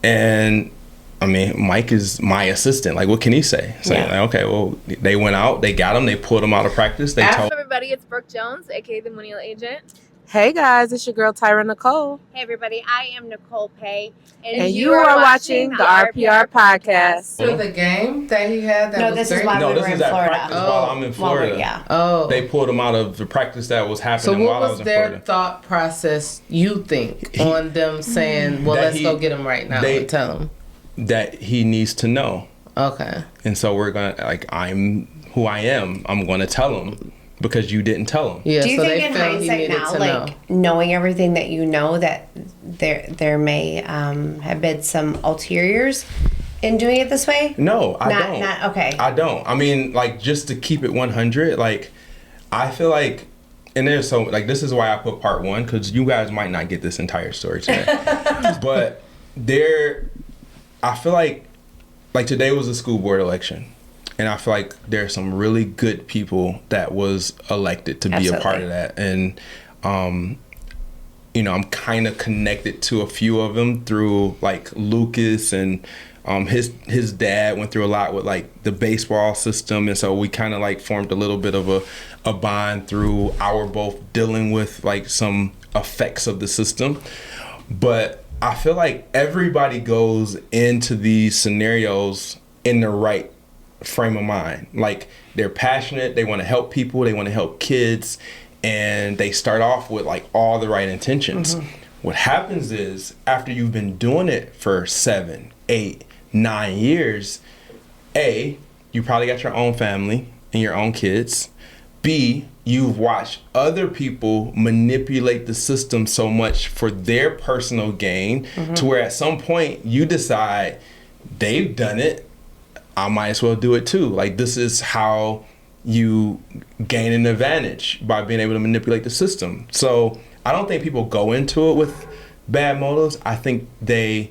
And I mean, Mike is my assistant. Like, what can he say? So, like, okay, well, they went out, they got him, they pulled him out of practice. They told everybody, it's Brooke Jones, aka the Millennial Agent. Hey guys, it's your girl Tyra Nicole. Hey everybody, I am Nicole Pay, and you are watching the RPR podcast. So the game that he had, that was this great? is while we were in Florida. Practice while I'm in Florida. They pulled him out of the practice that was happening while I was in Florida. So what was their thought process, you think, on them saying, well, let's go get him right now and tell him? That he needs to know. Okay. And so we're going to, like, I'm who I am. I'm going to tell him. Because you didn't tell him. Yeah, do you think in hindsight now, like knowing everything that you know, that there may have been some ulteriors in doing it this way? No, I don't. Okay. I don't. I mean, like, just to keep it 100, like, I feel like, and there's so, like, this is why I put part 1, because you guys might not get this entire story today. But I feel like today was a school board election. And I feel like there's some really good people that was elected to be a part of that. And, you know, I'm kind of connected to a few of them through, like, Lucas, and his dad went through a lot with, like, the baseball system. And so we kind of, like, formed a little bit of a bond through our both dealing with, like, some effects of the system. But I feel like everybody goes into these scenarios in the right frame of mind. Like, they're passionate, they want to help people, they want to help kids, and they start off with, like, all the right intentions. What happens is, after you've been doing it for 7, 8, 9 years, A, you probably got your own family and your own kids. B, you've watched other people manipulate the system so much for their personal gain, to where at some point you decide, they've done it, I might as well do it too. Like, this is how you gain an advantage, by being able to manipulate the system. So I don't think people go into it with bad motives. I think they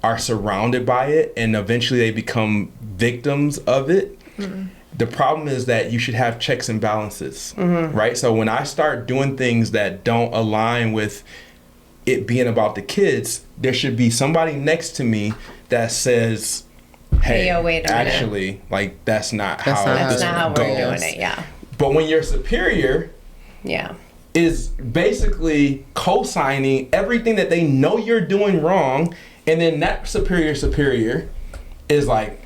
are surrounded by it, and eventually they become victims of it. The problem is that you should have checks and balances, right? So when I start doing things that don't align with it being about the kids, there should be somebody next to me that says, hey, wait a minute. Like, that's not how we're doing it, But when your superior is basically co-signing everything that they know you're doing wrong, and then that superior is like,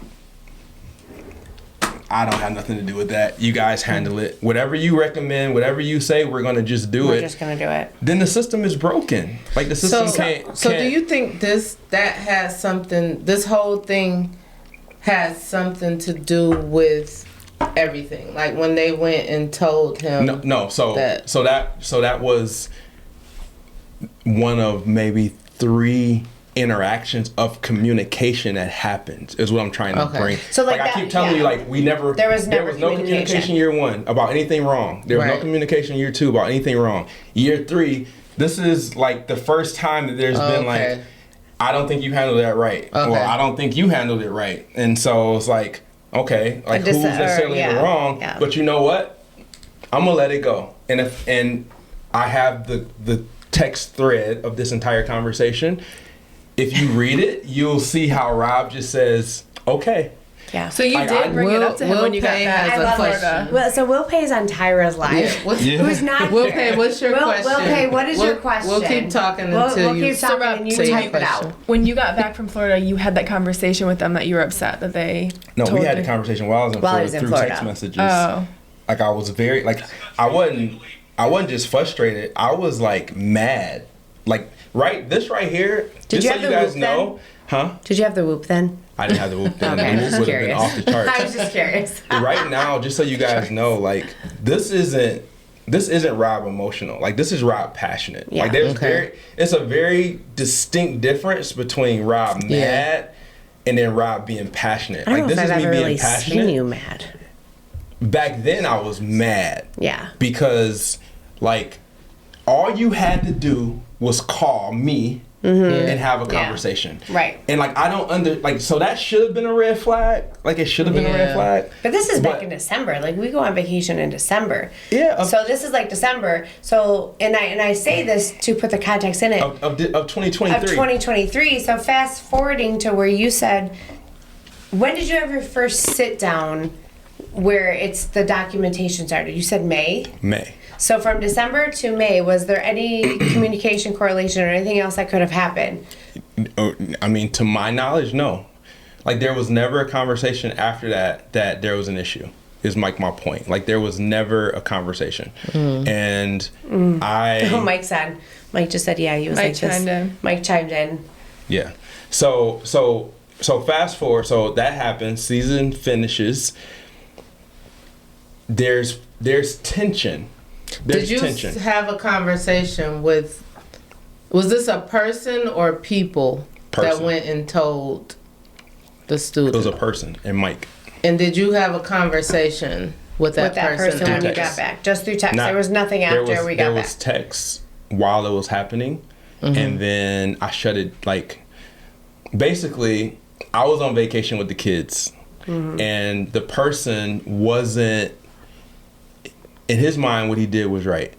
I don't have nothing to do with that. You guys handle it. Whatever you recommend, whatever you say, we're going to just do it. We're just going to do it. Then the system is broken. Like, the system can't. So do you think this whole thing has something to do with everything? Like, when they went and told him so that was one of maybe 3 interactions of communication that happened, is what I'm trying to bring. So like I keep telling you, like, there was no communication year 1 about anything wrong. There was no communication year 2 about anything wrong. Year 3, this is like the first time that there's been like, I don't think you handled that right. Well, I don't think you handled it right. And so it's like, okay, like, who's necessarily in the wrong? But you know what? I'm gonna let it go. And I have the text thread of this entire conversation. If you read it, you'll see how Rob just says, okay. Yeah. So you did bring it up to him when you got back from Florida. Well, so Will Pay is on Tyra's live. Who's not Will Pay, what's your question? Will Pay, what is your question? We'll keep talking until you type it out. When you got back from Florida, you had that conversation with them that you were upset that they we had the conversation while I was in Florida through text messages. Oh. Like, I was very, like, I wasn't just frustrated. I was, like, mad. Like, this right here, Did just you so you guys know. Huh? Did you have the whoop then? I didn't have the whoop then. Okay, The whoop would have been off the charts. I was just curious. Right now, just so you guys know, like, this isn't Rob emotional. Like, this is Rob passionate. Yeah. Like, it's a very distinct difference between Rob mad and then Rob being passionate. I don't like, know this if is I've me ever being really passionate. seen you mad. Back then, I was mad. Yeah. Because, like, all you had to do was call me and have a conversation. Right. And like I don't so that should have been a red flag. Like it should have been a red flag. But this is back in December. Like we go on vacation in December. Yeah. So this is like December. So and I say this to put the context in it Of 2023. Of 2023. So fast forwarding to where you said, when did you ever first sit down where it's the documentation started? You said May? May. So from December to May, was there any communication correlation or anything else that could have happened? I mean, to my knowledge, no. Like there was never a conversation after that there was an issue. Is my point. Like there was never a conversation. And Oh, Mike just said, yeah, he was Mike like this. chimed in. Mike chimed in. Yeah. So fast forward. So that happens. Season finishes. There's tension. Did you have a conversation with? Was this a person or people that went and told the student? It was a person and Mike. And did you have a conversation with that person when you got back? Just through text. There was nothing after we got back. There was text while it was happening, and then I shut it. Like, basically, I was on vacation with the kids, and the person wasn't. In his mind, what he did was right.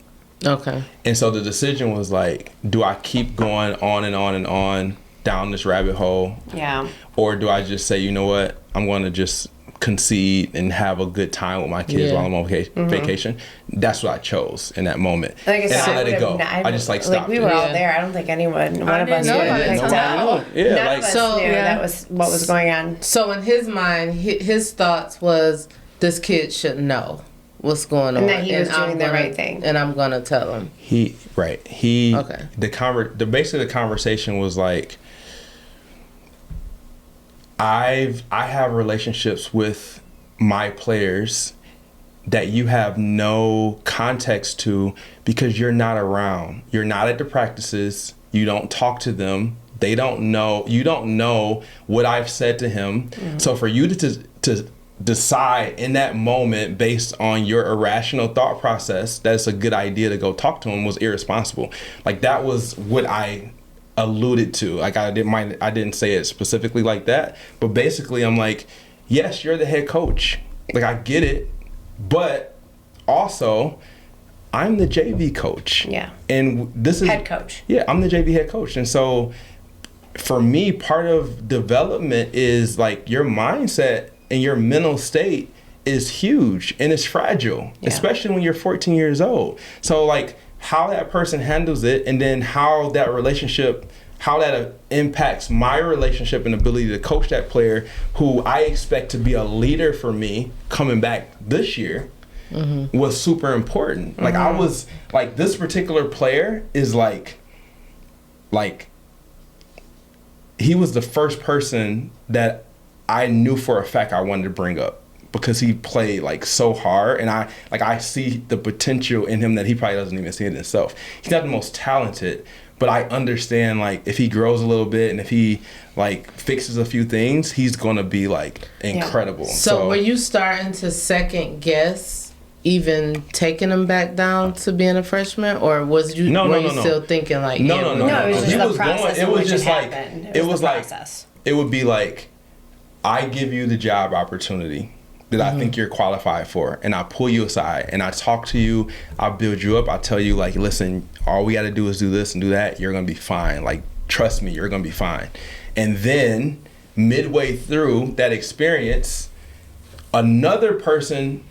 Okay. And so the decision was like, do I keep going on and on and on down this rabbit hole? Yeah. Or do I just say, you know what, I'm going to just concede and have a good time with my kids while I'm on vacation? That's what I chose in that moment. Like I said, I let it go. I just stopped. Like we were all there. I don't think one of us knew know about it. None of us knew that was what was going on. So in his mind, his thoughts was, this kid should know what's going on, and that he was doing the right thing, and I'm gonna tell him. Okay. The conversation was like, I have relationships with my players that you have no context to because you're not around. You're not at the practices. You don't talk to them. They don't know. You don't know what I've said to him. So for you to decide in that moment based on your irrational thought process that it's a good idea to go talk to him was irresponsible. Like that was what I alluded to. Like I didn't say it specifically like that, but basically I'm like, yes, you're the head coach. Like I get it, but also I'm the JV coach. Yeah. And this is head coach. Yeah, I'm the JV head coach. And so for me, part of development is like your mindset and your mental state is huge and it's fragile, especially when you're 14 years old. So like how that person handles it and then how that relationship, how that impacts my relationship and ability to coach that player who I expect to be a leader for me coming back this year was super important. Like I was like, this particular player is like he was the first person that I knew for a fact I wanted to bring up because he played like so hard, and I see the potential in him that he probably doesn't even see it himself. He's not the most talented, but I understand like if he grows a little bit and if he like fixes a few things, he's gonna be like incredible. So were you starting to second guess even taking him back down to being a freshman, or was you still thinking like no, it was just the process. It was just like it was like it would be like, I give you the job opportunity that I think you're qualified for, and I pull you aside and I talk to you, I build you up, I tell you like, listen, all we gotta do is do this and do that, you're gonna be fine. Like, trust me, you're gonna be fine. And then midway through that experience, another person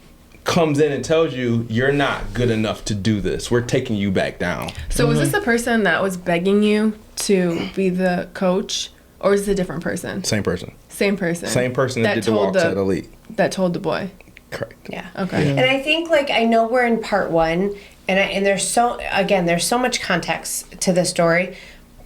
comes in and tells you, you're not good enough to do this. We're taking you back down. So was this the person that was begging you to be the coach, or is it a different person? Same person. Same person. Same person that did the walk to the elite. That told the boy. Correct. Yeah. Okay. Yeah. And I think like I know we're in part one, and there's so much context to the story,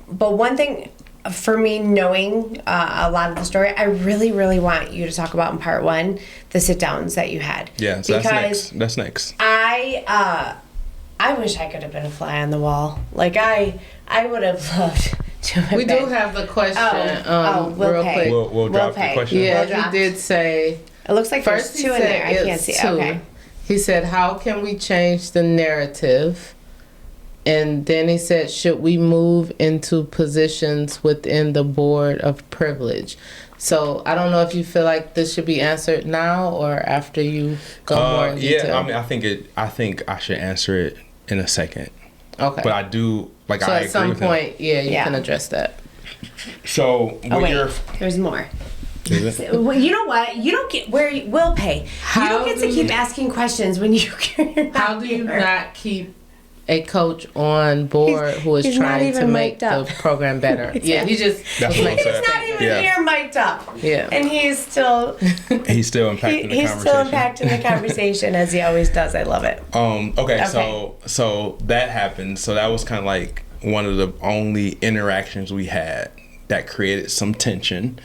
but one thing for me, knowing a lot of the story, I really, really want you to talk about in part one the sit downs that you had. Yeah. So that's next. I wish I could have been a fly on the wall. Like I would have loved. We do have the question real quick. We'll drop the question. Yeah, he did say. It looks like first there's two in there. I can't see. Two. Okay. He said, "How can we change the narrative And then he said, should we move into positions within the board of privilege? So I don't know if you feel like this should be answered now or after you go more in detail. Yeah, I mean, I think I should answer it in a second. Okay. But I do, like, so I at agree some with him. point, you can address that. So there's more. Is it? Well, you know what? You don't get where will pay. You don't get to keep asking questions when you're not How do you here. not keep a coach on board who is he's not trying to even make mic'd up. the program better? Yeah, he just That's what I'm He's saying. not even Yeah. here mic'd up. Yeah. And he's still He's still impacting the he's conversation. still impacting the conversation as he always does. I love it. Okay, so that happened. So that was kind of like one of the only interactions we had that created some tension,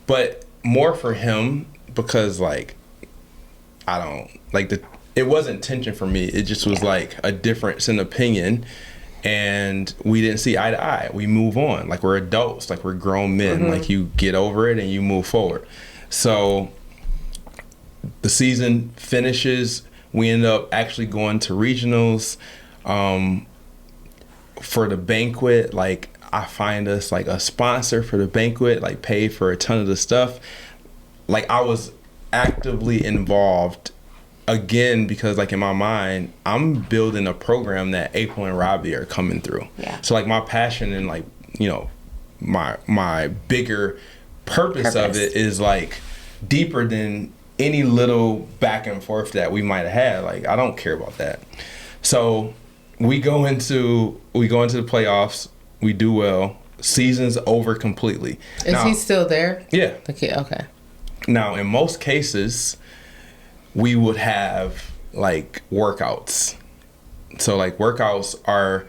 but more for him because like I don't like it wasn't tension for me. It just was like a difference in opinion, and we didn't see eye to eye. We move on. Like we're adults. Like we're grown men. Like you get over it and you move forward. So the season finishes. We end up actually going to regionals. For the banquet, like I find us like a sponsor for the banquet, like paid for a ton of the stuff. Like I was actively involved again because like in my mind, I'm building a program that April and Robbie are coming through. Yeah. So like my passion and like, you know, my bigger purpose of it is like deeper than any little back and forth that we might have had. Like I don't care about that. So we go into the playoffs. We do well. Season's over completely. Is he still there? Yeah. Okay. Now, in most cases, we would have like workouts. So like workouts are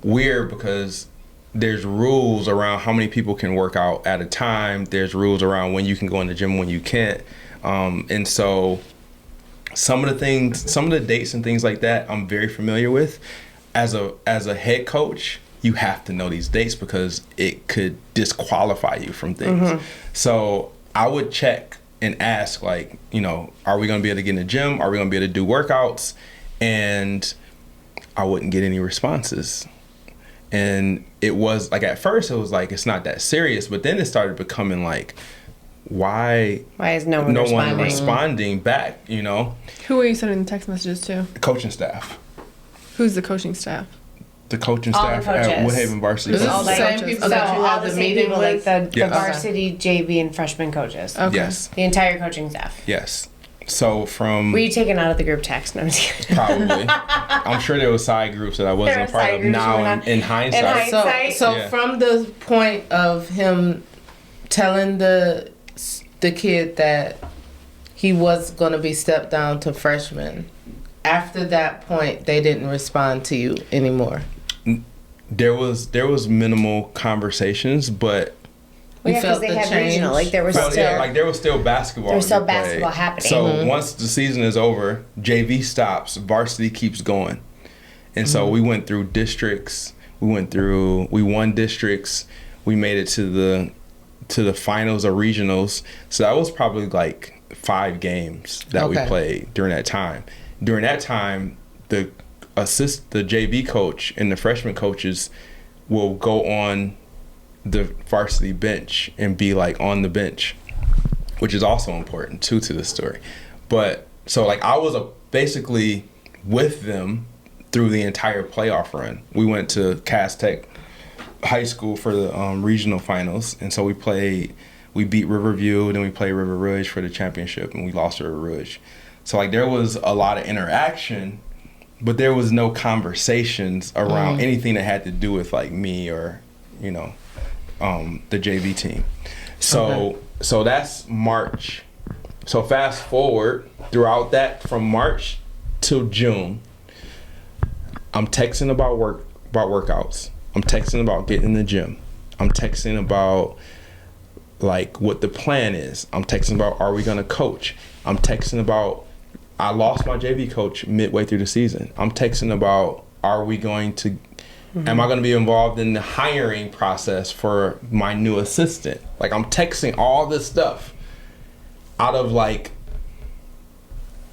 weird because there's rules around how many people can work out at a time. There's rules around when you can go in the gym, when you can't. And so some of the dates and things like that, I'm very familiar with. As a head coach, you have to know these dates because it could disqualify you from things. So I would check and ask, like, you know, are we going to be able to get in the gym? Are we going to be able to do workouts? And I wouldn't get any responses. And it was like, at first it was like, it's not that serious, but then it started becoming like, why is no one responding back, you know? Who are you sending the text messages to? The coaching staff. Who's the coaching staff? The coaching All the staff at coaches. Woodhaven Varsity. Is this All the the same coaches. people Okay. that you all had the the same meeting people, with? like the Yes. varsity, JV, and freshman coaches. Okay. Yes. The entire coaching staff. Yes. So from Were you taken out of the group text? No, I'm just kidding. probably, I'm sure there were side groups that I There wasn't were a part side of. groups Now going on. in hindsight, So Yeah. from the point of him telling the kid that he was going to be stepped down to freshman, after that point, they didn't respond to you anymore. there was minimal conversations, but Well, yeah, You because felt they the had change? regional. Like there was well, still. yeah, like there was still basketball. There was to still be played. basketball happening. So once the season is over, JV stops, varsity keeps going, and so we went through districts. We won districts. We made it to the finals or regionals. So that was probably like 5 games that we played during that time. During that time, the JV coach and the freshman coaches will go on the varsity bench and be like on the bench, which is also important too to the story. But so like I was basically with them through the entire playoff run. We went to Cass Tech High School for the regional finals, and so we beat Riverview, then we played River Rouge for the championship, and we lost to River Rouge. So like there was a lot of interaction, but there was no conversations around anything that had to do with like me or, you know, the JV team. So that's March. So fast forward throughout that from March till June, I'm texting about workouts. I'm texting about getting in the gym. I'm texting about like what the plan is. I'm texting about, are we gonna coach? I'm texting about, I lost my JV coach midway through the season. I'm texting about, are we going to, am I going to be involved in the hiring process for my new assistant? Like I'm texting all this stuff. Out of like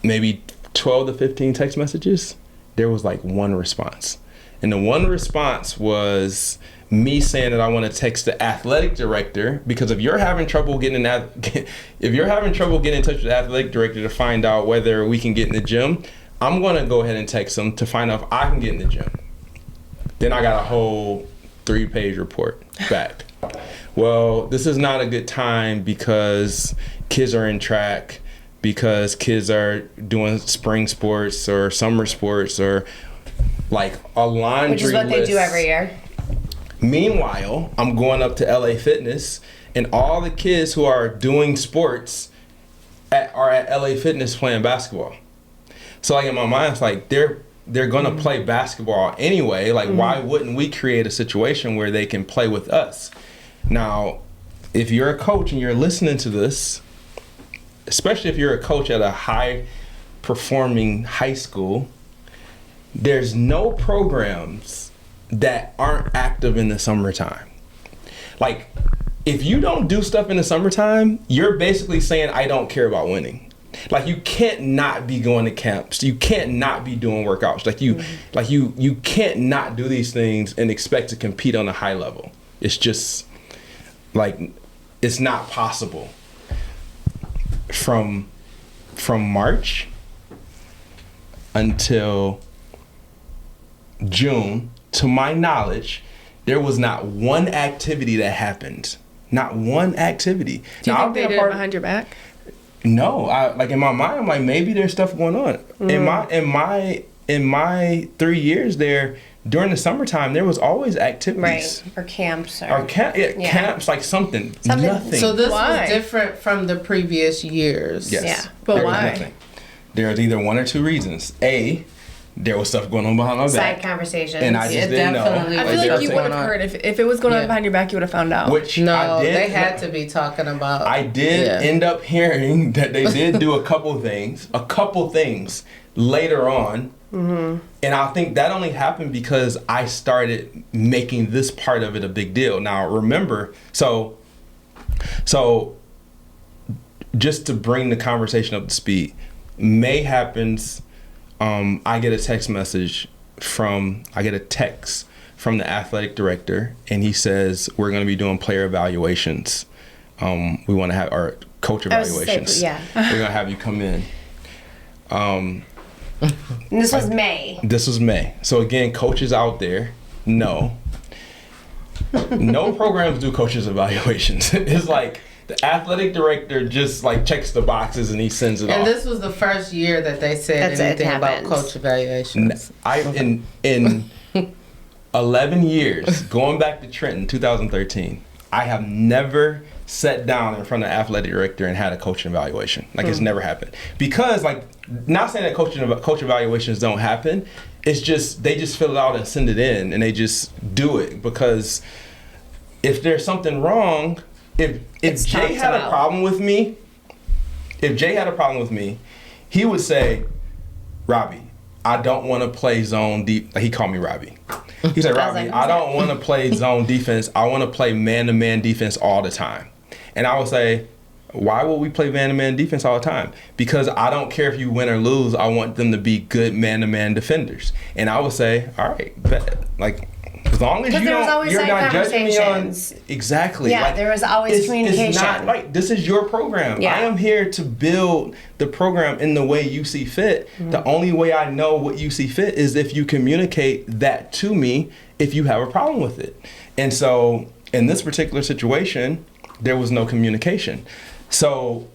maybe 12 to 15 text messages, there was like 1 response. And the one response was me saying that I want to text the athletic director, because if you're having trouble getting in touch with the athletic director to find out whether we can get in the gym, I'm going to go ahead and text them to find out if I can get in the gym. Then I got a whole 3-page report back. Well, this is not a good time because kids are in track, because kids are doing spring sports or summer sports, or like a laundry list. Which is what they do every year. Meanwhile, I'm going up to LA Fitness, and all the kids who are doing sports are at LA Fitness playing basketball. So like in my mind, it's like they're gonna play basketball anyway. Like why wouldn't we create a situation where they can play with us? Now, if you're a coach and you're listening to this, especially if you're a coach at a high performing high school, there's no programs that aren't active in the summertime. Like, if you don't do stuff in the summertime, you're basically saying I don't care about winning. Like, you can't not be going to camps. You can't not be doing workouts. You can't not do these things and expect to compete on a high level. It's just like, it's not possible. From March until June, to my knowledge, there was not one activity that happened. Not one activity. Do you think they did it behind your back? No, like in my mind, I'm like, maybe there's stuff going on. In my 3 years there, during the summertime, there was always activities. Right, or camps. Camps, like something. Nothing. So this was different from the previous years. Yes. Yeah. But There was why? nothing. There's either one or two reasons. A, there was stuff going on behind my Side back. conversations. And I just didn't know. definitely I was feel like you stuff would have going on. heard if it was going on behind your back, you would have found out. Which No, I did. they had to be talking about. I did end up hearing that they did do a couple things later on. Mm-hmm. And I think that only happened because I started making this part of it a big deal. Now, remember, so just to bring the conversation up to speed, May happens. I get a text from the athletic director, and he says, we're going to be doing player evaluations. We want to have our coach evaluations. Yeah. We're going to have you come in. And this was May. This was May. So again, coaches out there, no programs do coaches evaluations. It's like the athletic director just like checks the boxes and he sends it off. And this was the first year that they said anything about coach evaluations. In 11 years, going back to Trenton, 2013, I have never sat down in front of the athletic director and had a coaching evaluation. Like, it's never happened. Because, like, not saying that coach evaluations don't happen, it's just, they just fill it out and send it in, and they just do it. Because if there's something wrong, if Jay had a problem with me, he would say, Robbie, I don't want to play zone deep. Like, he called me Robbie. He said, Robbie, I don't want to play zone defense. I want to play man-to-man defense all the time. And I would say, why would we play man-to-man defense all the time? Because I don't care if you win or lose. I want them to be good man-to-man defenders. And I would say, all right, bet. Like, as long as you're not judging me on exactly. Yeah, like, there was always communication. It's not right. This is your program. Yeah. I am here to build the program in the way you see fit. Mm-hmm. The only way I know what you see fit is if you communicate that to me if you have a problem with it. And so in this particular situation, there was no communication. So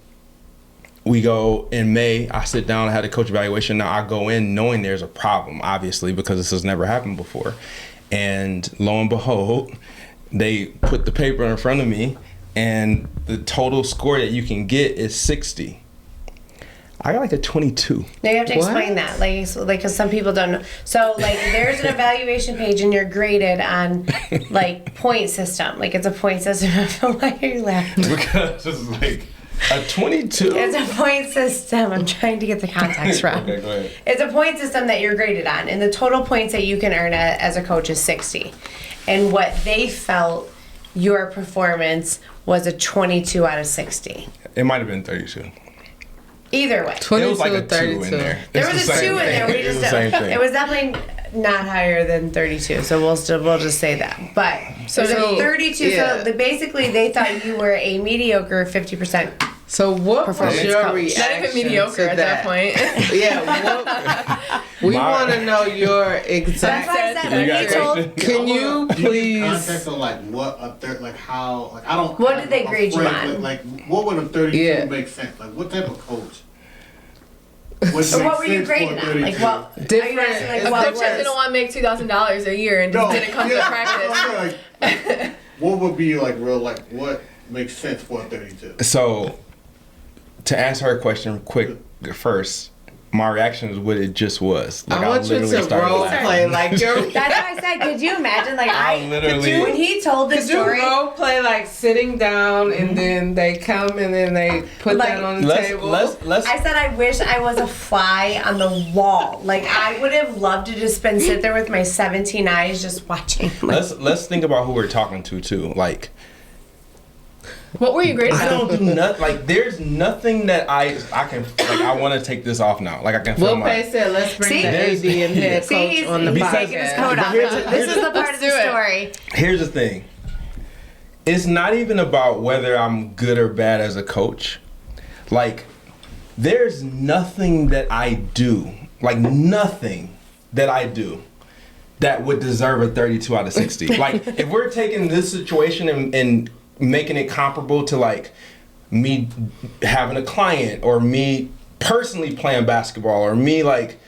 we go in May, I sit down, I had a coach evaluation. Now I go in knowing there's a problem, obviously, because this has never happened before. And lo and behold, they put the paper in front of me, and the total score that you can get is 60. I got like a 22. Now you have to explain that, like, because some people don't know. So, like, there's an evaluation page, and you're graded on, like, point system. Like, it's a point system. Why are you laughing? Because it's like a 22. It's a point system. I'm trying to get the context wrong. Okay, go ahead. It's a point system that you're graded on, and the total points that you can earn as a coach is 60. And what they felt your performance was a 22 out of 60. It might have been 32. Either way. 22 It was like a 32. 2 in there. There was a 2 in there. It was the same thing. It was definitely not higher than 32. So we'll just say that. But so, So, 32. yeah. So basically, they thought you were a mediocre 50%. So what was Performance your coach. reaction? Not even mediocre to at that point. Yeah. We want to know your That's exact. why I said You when got he it. told. Can you please? Context of like what a third, like how, like I don't. What did they grade you afraid, on? but, like what would a 32 Yeah. make sense? Like what type of coach? So what were you graded on? Like what? Are you Different. asking like It's what Coaches different. didn't want to make $2,000 a year and just didn't come to practice. Like, what would be like real? Like what makes sense for a 32? So, to answer her question quick first, my reaction is what it just was. Like, I want you to started role laughing. play like you're. That's why I said, could you imagine? Like I literally- when he told the Could you story. role play like sitting down and then they come and then they put Like, that on the Let's table? let's I said I wish I was a fly on the wall. Like I would have loved to just sit there with my 17 eyes just watching. let's think about who we're talking to too. Like, What were you graded I on? don't do nothing. Like, there's nothing that I can like. I want to take this off now. Like, I can feel Will my. Pay said, let's bring See? the AD and head See, coach he's, on the he's Because- taking his podcast. coat off. Here's- This is the part let's of the do it. story. Here's the thing. It's not even about whether I'm good or bad as a coach. Like, there's nothing that I do, like nothing that I do, that would deserve a 32 out of 60. Like, if we're taking this situation and making it comparable to like me having a client or me personally playing basketball or me like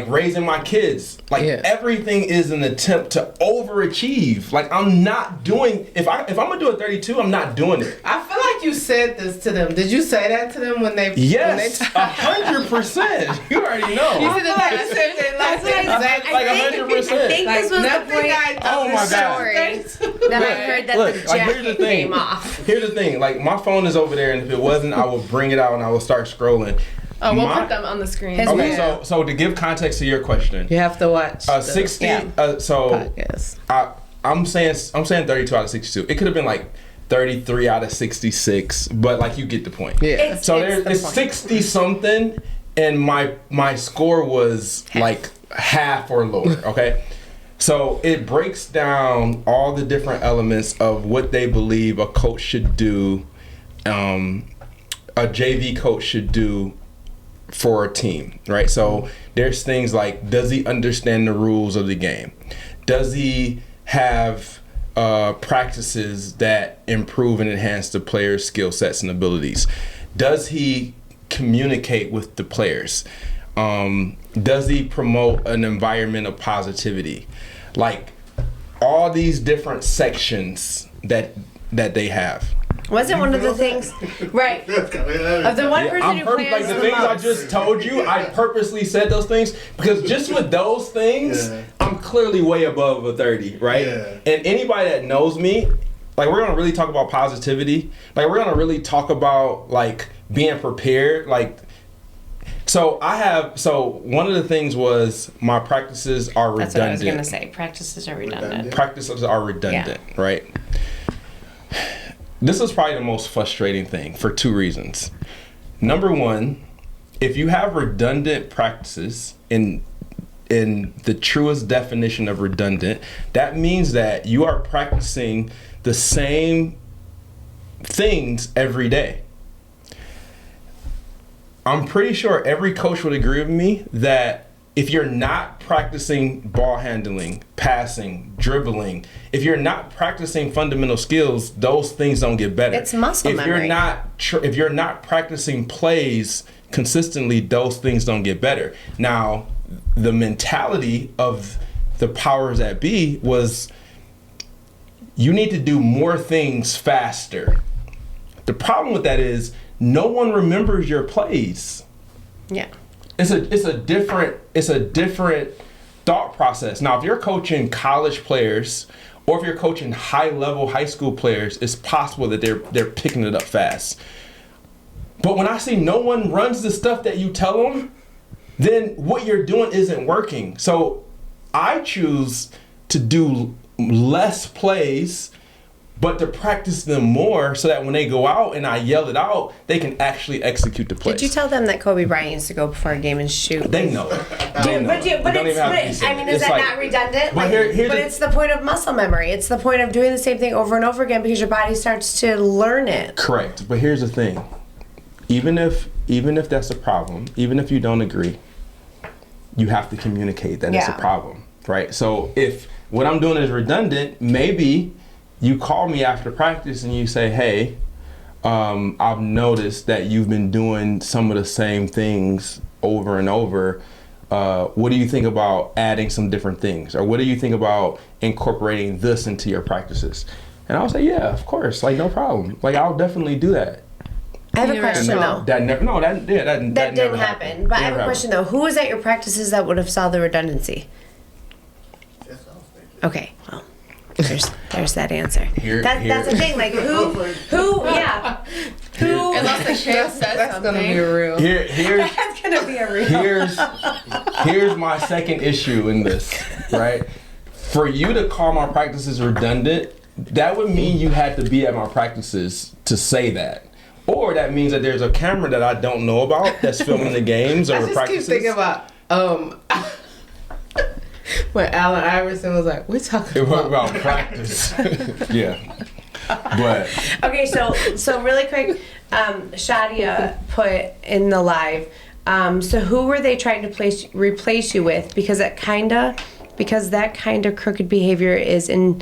raising my kids, like Yeah. everything is an attempt to overachieve. Like, I'm not doing, if I'm gonna do a 32, I'm not doing it. I feel like you said this to them. Did you say that to them when they? Yes, When they 100%. You already know. I feel like you said that like That's what I exact- said. like I think 100%. this was the nothing point I of Oh the my God. story that I heard that Look, the like, here's the jacket thing. came off. Here's the thing. Like, my phone is over there, and if it wasn't, I will bring it out and I will start scrolling. Oh, we'll My- put them on the screen. His- Okay, Yeah. so to give context to your question, You have to watch the 60. Yeah. So podcast. I'm saying 32 out of 62. It could have been like 33 out of 66, but like, you get the point. Yeah. It's- So it's the it's point. 60 something, and my score was like half or lower. Okay, so it breaks down all the different elements of what they believe a coach should do, a JV coach should do for a team, right? So there's things like, does he understand the rules of the game? Does he have practices that improve and enhance the players' skill sets and abilities? Does he communicate with the players? Does he promote an environment of positivity? Like, all these different sections that they have. Wasn't one of the things, right? Of the one person I'm who purpose, like plans the the things I most. just told you, I purposely said those things because just with those things, Yeah. I'm clearly way above a 30, right? Yeah. And anybody that knows me, like, we're gonna really talk about positivity. Like, we're gonna really talk about like being prepared. Like, so one of the things was my practices are redundant. That's what I was gonna say. Practices are redundant. Practices are redundant, right? This is probably the most frustrating thing for two reasons. Number one, if you have redundant practices in the truest definition of redundant, that means that you are practicing the same things every day. I'm pretty sure every coach would agree with me that if you're not practicing ball handling, passing, dribbling, if you're not practicing fundamental skills, those things don't get better. It's muscle if memory. If you're not practicing plays consistently, those things don't get better. Now, the mentality of the powers that be was, you need to do more things faster. The problem with that is no one remembers your plays. Yeah. It's a different thought process. Now, if you're coaching college players or if you're coaching high-level high school players, it's possible that they're picking it up fast. But when I see no one runs the stuff that you tell them, then what you're doing isn't working. So I choose to do less plays, but to practice them more so that when they go out and I yell it out, they can actually execute the plays. Did you tell them that Kobe Bryant used to go before a game and shoot? They know. don't know. But It don't even have to be I said. mean, is It's that like- not redundant? But Like, here's but the- it's the point of muscle memory. It's the point of doing the same thing over and over again because your body starts to learn it. Correct. But here's the thing. Even if that's a problem, even if you don't agree, you have to communicate that it's a Yeah. problem, right? So if what I'm doing is redundant, maybe you call me after practice and you say, hey, I've noticed that you've been doing some of the same things over and over. What do you think about adding some different things? Or what do you think about incorporating this into your practices? And I'll say, yeah, of course, like no problem. Like I'll definitely do that. I have a You're question right. though. That never, no, that That never didn't happen. But I have Never a question though. Who was at your practices that would have saw the redundancy? Okay, well, there's that answer. That's the thing. Like who, yeah, who? Unless the kid says That's something. gonna be real. Here's That's gonna be a real. here's my second issue in this, right? For you to call my practices redundant, that would mean you had to be at my practices to say that. Or that means that there's a camera that I don't know about that's filming the games or I the just practices. keep thinking about when Allen Iverson was like, "We're talking It was about." about practice. Yeah. But Okay, so really quick, Shadia put in the live. So who were they trying to replace you with? Because that kind of crooked behavior is an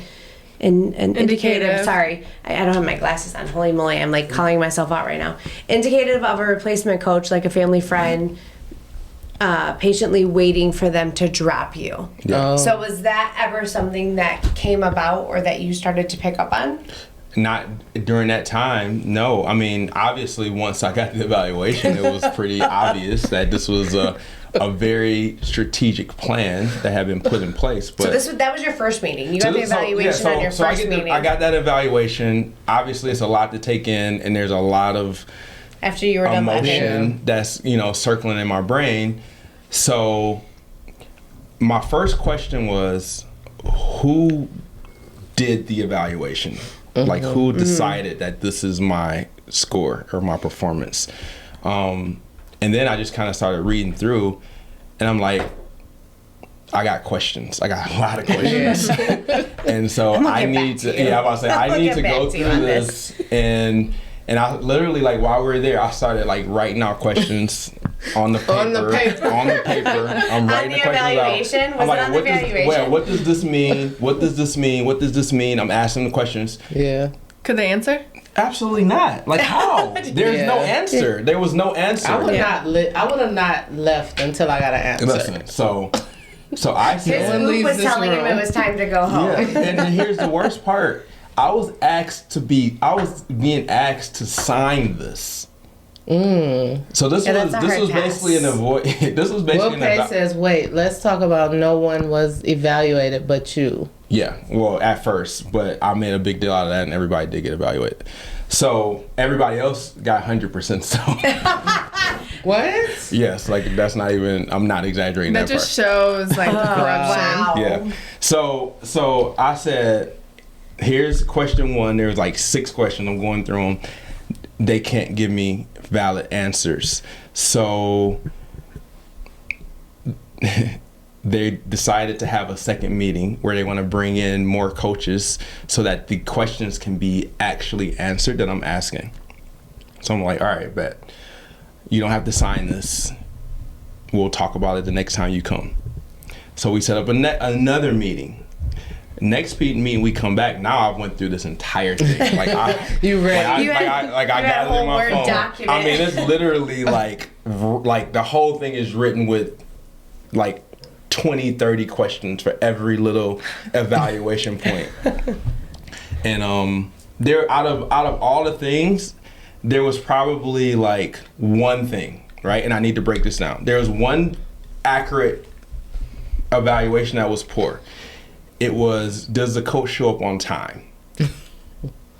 indicative. Indicative. Sorry, I don't have my glasses on. Holy moly, I'm like calling myself out right now. Indicative of a replacement coach, like a family friend, patiently waiting for them to drop you. Yeah. So was that ever something that came about or that you started to pick up on? not during that time, no. I mean, obviously, once I got the evaluation, it was pretty obvious that this was a very strategic plan that had been put in place. But So that was your first meeting. You got the evaluation on your first meeting. I got that evaluation. Obviously, it's a lot to take in, and there's a lot of After you were done laughing. emotion that's circling in my brain. So my first question was, who did the evaluation? Like, who decided that this is my score or my performance? And then I just kind of started reading through, and I'm like, I got questions. I got a lot of questions. And so I need to, I'm about to say, I need to go through this. And I literally, like, while we were there, I started, like, writing out questions on the paper. On the paper. I'm writing the questions evaluation? out. Was it on the evaluation? What does this mean? What does this mean? What does this mean? I'm asking the questions. Yeah. Could they answer? Absolutely not. Like, how? There's no answer. There was no answer. I would have not left until I got an answer. Listen, so I His said, group was this telling him room. it was time to go home. yeah. And then here's the worst part. I was being asked to sign this. So this Yeah, that's a was hard basically task. this was basically Will says, wait, let's talk about no one was evaluated but you. Yeah, well, at first, but I made a big deal out of that, and everybody did get evaluated. So everybody else got 100%. So What? yes, like that's not even. I'm not exaggerating That that just part. shows like the corruption. Wow. Yeah. So I said, here's question one. There was like 6 questions. I'm going through them. They can't give me valid answers. So they decided to have a second meeting where they want to bring in more coaches so that the questions can be actually answered that I'm asking. So I'm like, all right, bet. You don't have to sign this. We'll talk about it the next time you come. So we set up another meeting. Next meeting, we come back. Now I went through this entire thing. Like You ready? I got had a it whole in my Word phone. document. I mean, it's literally like the whole thing is written with like 20, 30 questions for every little evaluation point. And there, out of all the things, there was probably like one thing, right? And I need to break this down. There was one accurate evaluation that was poor. It was, does the coach show up on time?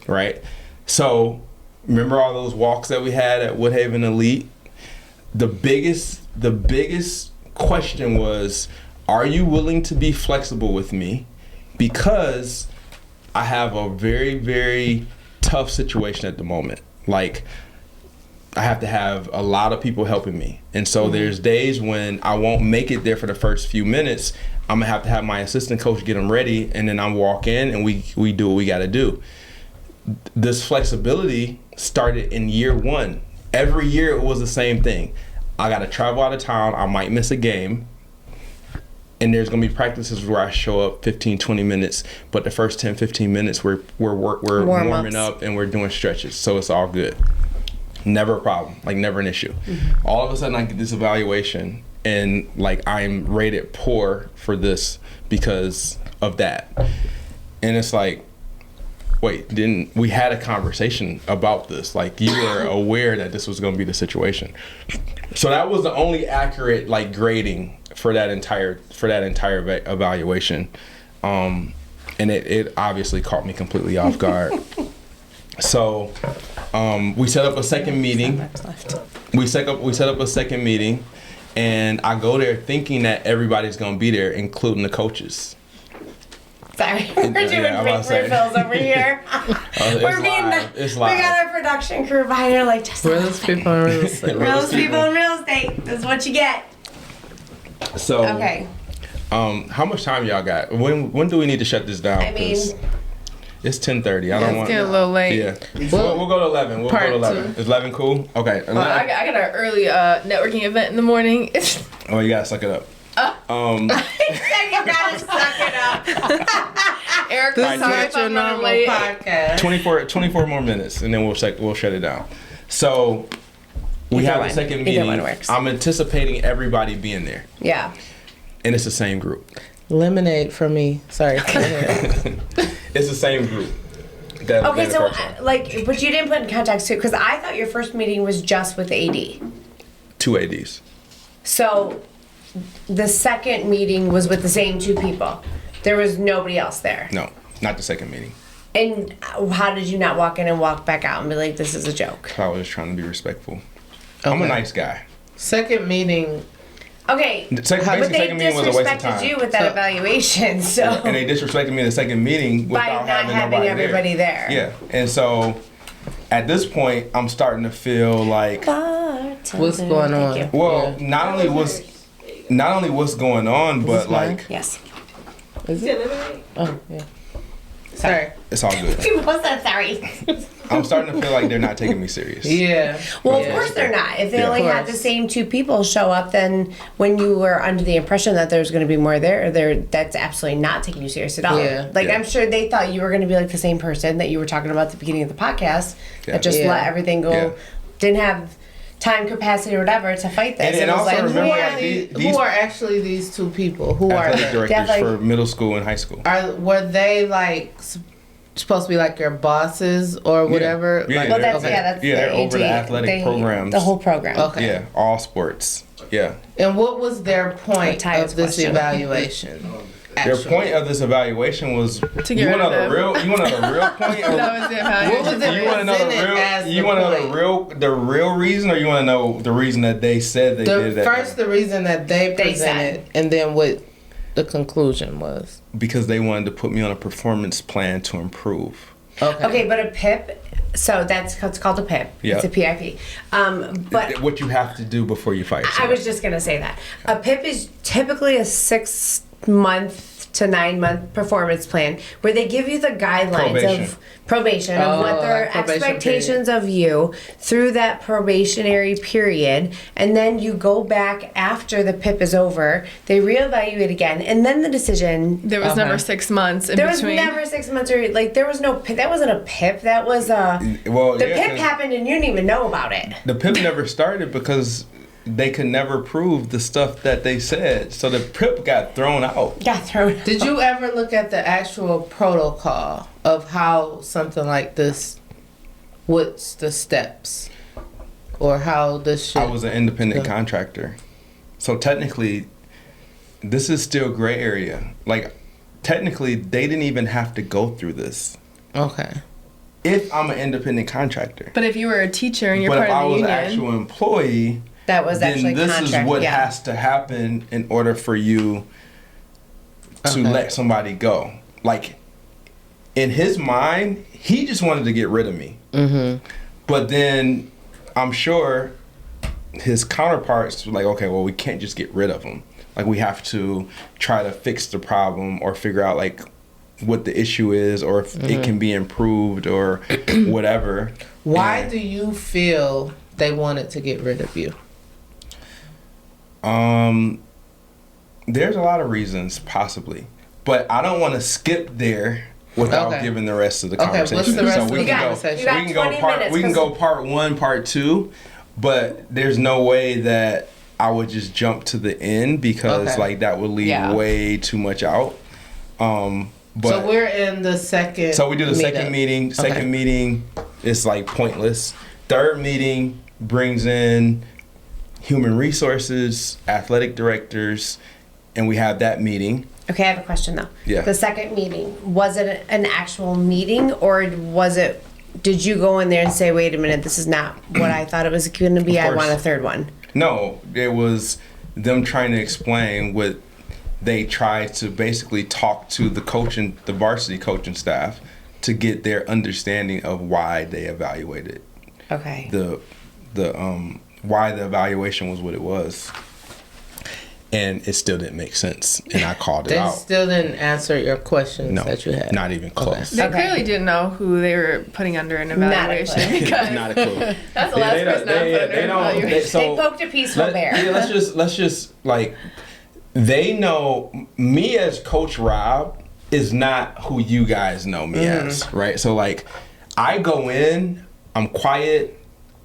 Right? So, remember all those walks that we had at Woodhaven Elite? The biggest question was, are you willing to be flexible with me? Because I have a very, very tough situation at the moment. Like, I have to have a lot of people helping me. And so there's days when I won't make it there for the first few minutes. I'm gonna have to have my assistant coach get them ready, and then I walk in and we do what we gotta do. This flexibility started in year 1. Every year it was the same thing. I gotta travel out of town, I might miss a game, and there's gonna be practices where I show up 15, 20 minutes, but the first 10, 15 minutes we're warming up and we're doing stretches, so it's all good. Never a problem, like never an issue. All of a sudden I get this evaluation and like I'm rated poor for this because of that. And it's like, wait, didn't we had a conversation about this? Like you were aware that this was going to be the situation. So that was the only accurate like grading for that entire evaluation. And it obviously caught me completely off guard. So we set up a second meeting. We set up a second meeting, and I go there thinking that everybody's gonna be there, including the coaches. Sorry, we're doing drink refills over here. We're being it's we live. got our production crew behind here, like just Realest people in real estate. realest people in real estate. This is what you get. So Okay. how much time y'all got? When do we need to shut this down? I mean, 'Cause it's 10:30. I don't It's want. getting a little late. Yeah. Well, We'll go to 11. We'll go part to 11. Is 11 cool? Okay. 11. Well, I got an early networking event in the morning. Oh, you gotta suck it up. you gotta suck it up. Eric, this I'm is sorry not if your I'm running normal late. podcast. 24 more minutes, and then we'll shut it down. So we Either have one. a second Either meeting. one works. I'm anticipating everybody being there, Yeah. and it's the same group. Lemonade for me. Sorry. Go ahead. It's the same group. That Okay, the so first one. like, but you didn't put in context too, because I thought your first meeting was just with the AD. 2 ADs. So the second meeting was with the same 2 people. There was nobody else there. No, not the second meeting. And how did you not walk in and walk back out and be like, this is a joke? I was just trying to be respectful. I'm a Okay. nice guy. Second meeting. Okay, The second, but basically, they second meeting was a waste of disrespected time. you with that So- evaluation, so And they disrespected me in the second meeting by without not having nobody everybody there. Yeah, and so at this point, I'm starting to feel like, What's going on? Thank you. well, not only what's going on, but mine? like Yes. Is it? Oh, yeah. Sorry. it's all good. People said sorry. I'm starting to feel like they're not taking me serious. Yeah. Well, Yeah. of course they're not. If they Yeah. only Of had the course. same 2 people show up, then when you were under the impression that there's going to be more there, that's absolutely not taking you serious at all. Yeah. Like, Yeah. I'm sure they thought you were going to be like the same person that you were talking about at the beginning of the podcast Yeah. that just Yeah. let everything go, Yeah. didn't have time capacity or whatever to fight this. And It was also like, remember, who like, are these- Who are actually these 2 people? Who are Athletic they? directors They're like- for middle school and high school. Were they like supposed to be like your bosses or whatever? Yeah. Like, Well, that's, Okay. yeah, that's Yeah, the they're over the AG, athletic programs. The whole program. Okay. Yeah, all sports. Yeah. And what was their point Ty's of this question. evaluation? Their Actually? point of this evaluation was To get you rid want of to know the them. real point or That was the What was evaluation. it you want to know the presented as real you the want to know point? the real reason, or you want to know the reason that they said they did that? First, the reason that they They presented, and then what the conclusion was. Because they wanted to put me on a performance plan to improve. Okay, but a PIP, so it's called a PIP. Yeah. It's a PIP. But What you have to do before you fight. I was just going to say that. A PIP is typically a 6-month to 9-month performance plan where they give you the guidelines of probation of what their like probation expectations of you through that probationary period, and then you go back after the PIP is over, they reevaluate again, and then the decision. There was Okay. never 6 months in There was between. never 6 months or like there was no PIP. That wasn't a PIP. That was Well, the yeah, PIP 'cause happened and you didn't even know about it. the PIP never started because they could never prove the stuff that they said. So the PIP got thrown out. Got thrown. Did you ever look at the actual protocol of how something like this, what's the steps, or how this should? I was an independent Yeah. contractor. So technically, this is still gray area. Like, technically, they didn't even have to go through this. Okay. If I'm an independent contractor. But if you were a teacher and you're But part if I of the was an union, actual employee, That was actually then this contract. is what yeah. has to happen in order for you to Okay. let somebody go. Like, in his mind, he just wanted to get rid of me. Mm-hmm. But then I'm sure his counterparts were like, okay, well, we can't just get rid of him. Like, we have to try to fix the problem or figure out, like, what the issue is or if it can be improved or whatever. Why do you feel they wanted to get rid of you? There's a lot of reasons, possibly. But I don't want to skip there without giving the rest of the conversation. What's the rest of the we conversation? We can go part 1, part 2, but there's no way that I would just jump to the end because like that would leave way too much out. But so we're in the second. So we do the second meeting. Second meeting is like pointless. Third meeting brings in human resources, athletic directors, and we have that meeting. Okay, I have a question though. Yeah. The second meeting, was it an actual meeting or was it, did you go in there and say, wait a minute, this is not what I thought it was going to be, I want a third one? No, it was them trying to explain what they tried to basically talk to the varsity coaching staff to get their understanding of why they evaluated. Okay. Why the evaluation was what it was. And it still didn't make sense. And I called it out. They still didn't answer your questions that you had. Not even close. They clearly didn't know who they were putting under an evaluation. Because Not a clue. that's the last person I put under an evaluation. They poked a peaceful bear. Yeah, let's just like, they know me as Coach Rob is not who you guys know me as, right? So like, I go in, I'm quiet,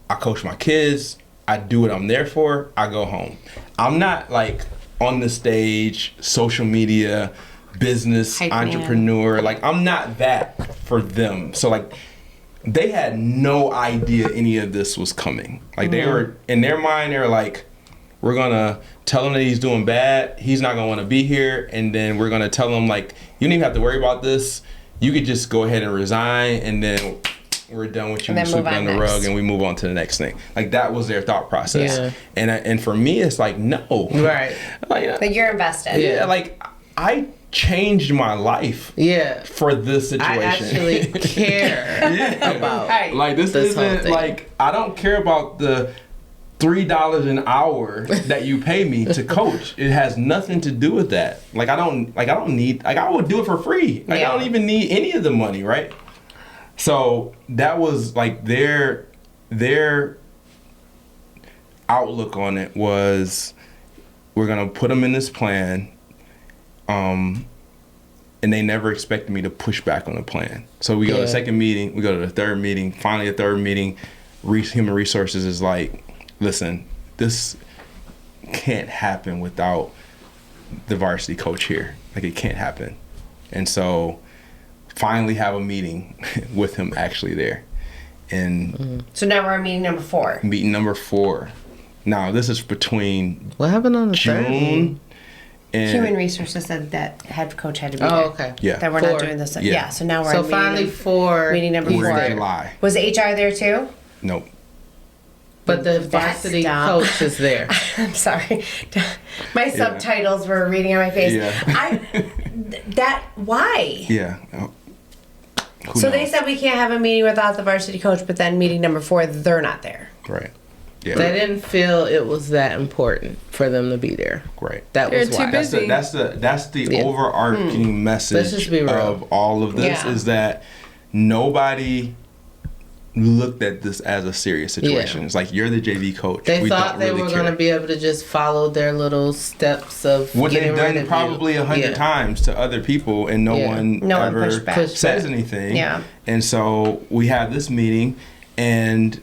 I coach my kids, I do what I'm there for, I go home. I'm not like on the stage, social media, business, entrepreneur. Like, I'm not that for them. So like, they had no idea any of this was coming. Like, they were, in their mind, they were like, we're gonna tell him that he's doing bad, he's not gonna want to be here, and then we're gonna tell him like, you don't even have to worry about this, you could just go ahead and resign, and then we're done with you, we sweep it on the rug, and we move on to the next thing. Like, that was their thought process. Yeah. And for me, it's like, no. Right. Like, you're invested. Yeah, like, I changed my life for this situation. I actually care about like, this isn't thing. like, I don't care about the $3 an hour that you pay me to coach. It has nothing to do with that. Like, I don't need, like, I would do it for free. Like, I don't even need any of the money, right? So that was like their outlook on it was, we're gonna put them in this plan, and they never expected me to push back on the plan. So we go to the second meeting, we go to the third meeting. Finally, the third meeting, human resources is like, listen, this can't happen without the varsity coach here. Like, it can't happen. And so finally have a meeting with him actually there. And so now we're at meeting number 4. Meeting number 4. Now, this is between what happened on the June and human resources said that head coach had to be there. okay. Yeah. That we're not doing this. Yeah. So now we're at finally meeting number 4. We're in July. Was HR there too? Nope. But the varsity coach is there. I'm sorry. My subtitles were reading on my face. Yeah. Why? Yeah. So they said we can't have a meeting without the varsity coach, but then meeting number 4, they're not there. Right. Yeah. They didn't feel it was that important for them to be there. Right. That was why. Too busy. That's the overarching message of all of this is that nobody looked at this as a serious situation. It's like, you're the JV coach. They thought they were going to be able to just follow their little steps of what getting they've rid done of probably 100 times to other people, and no one ever says anything. Yeah. And so we have this meeting, and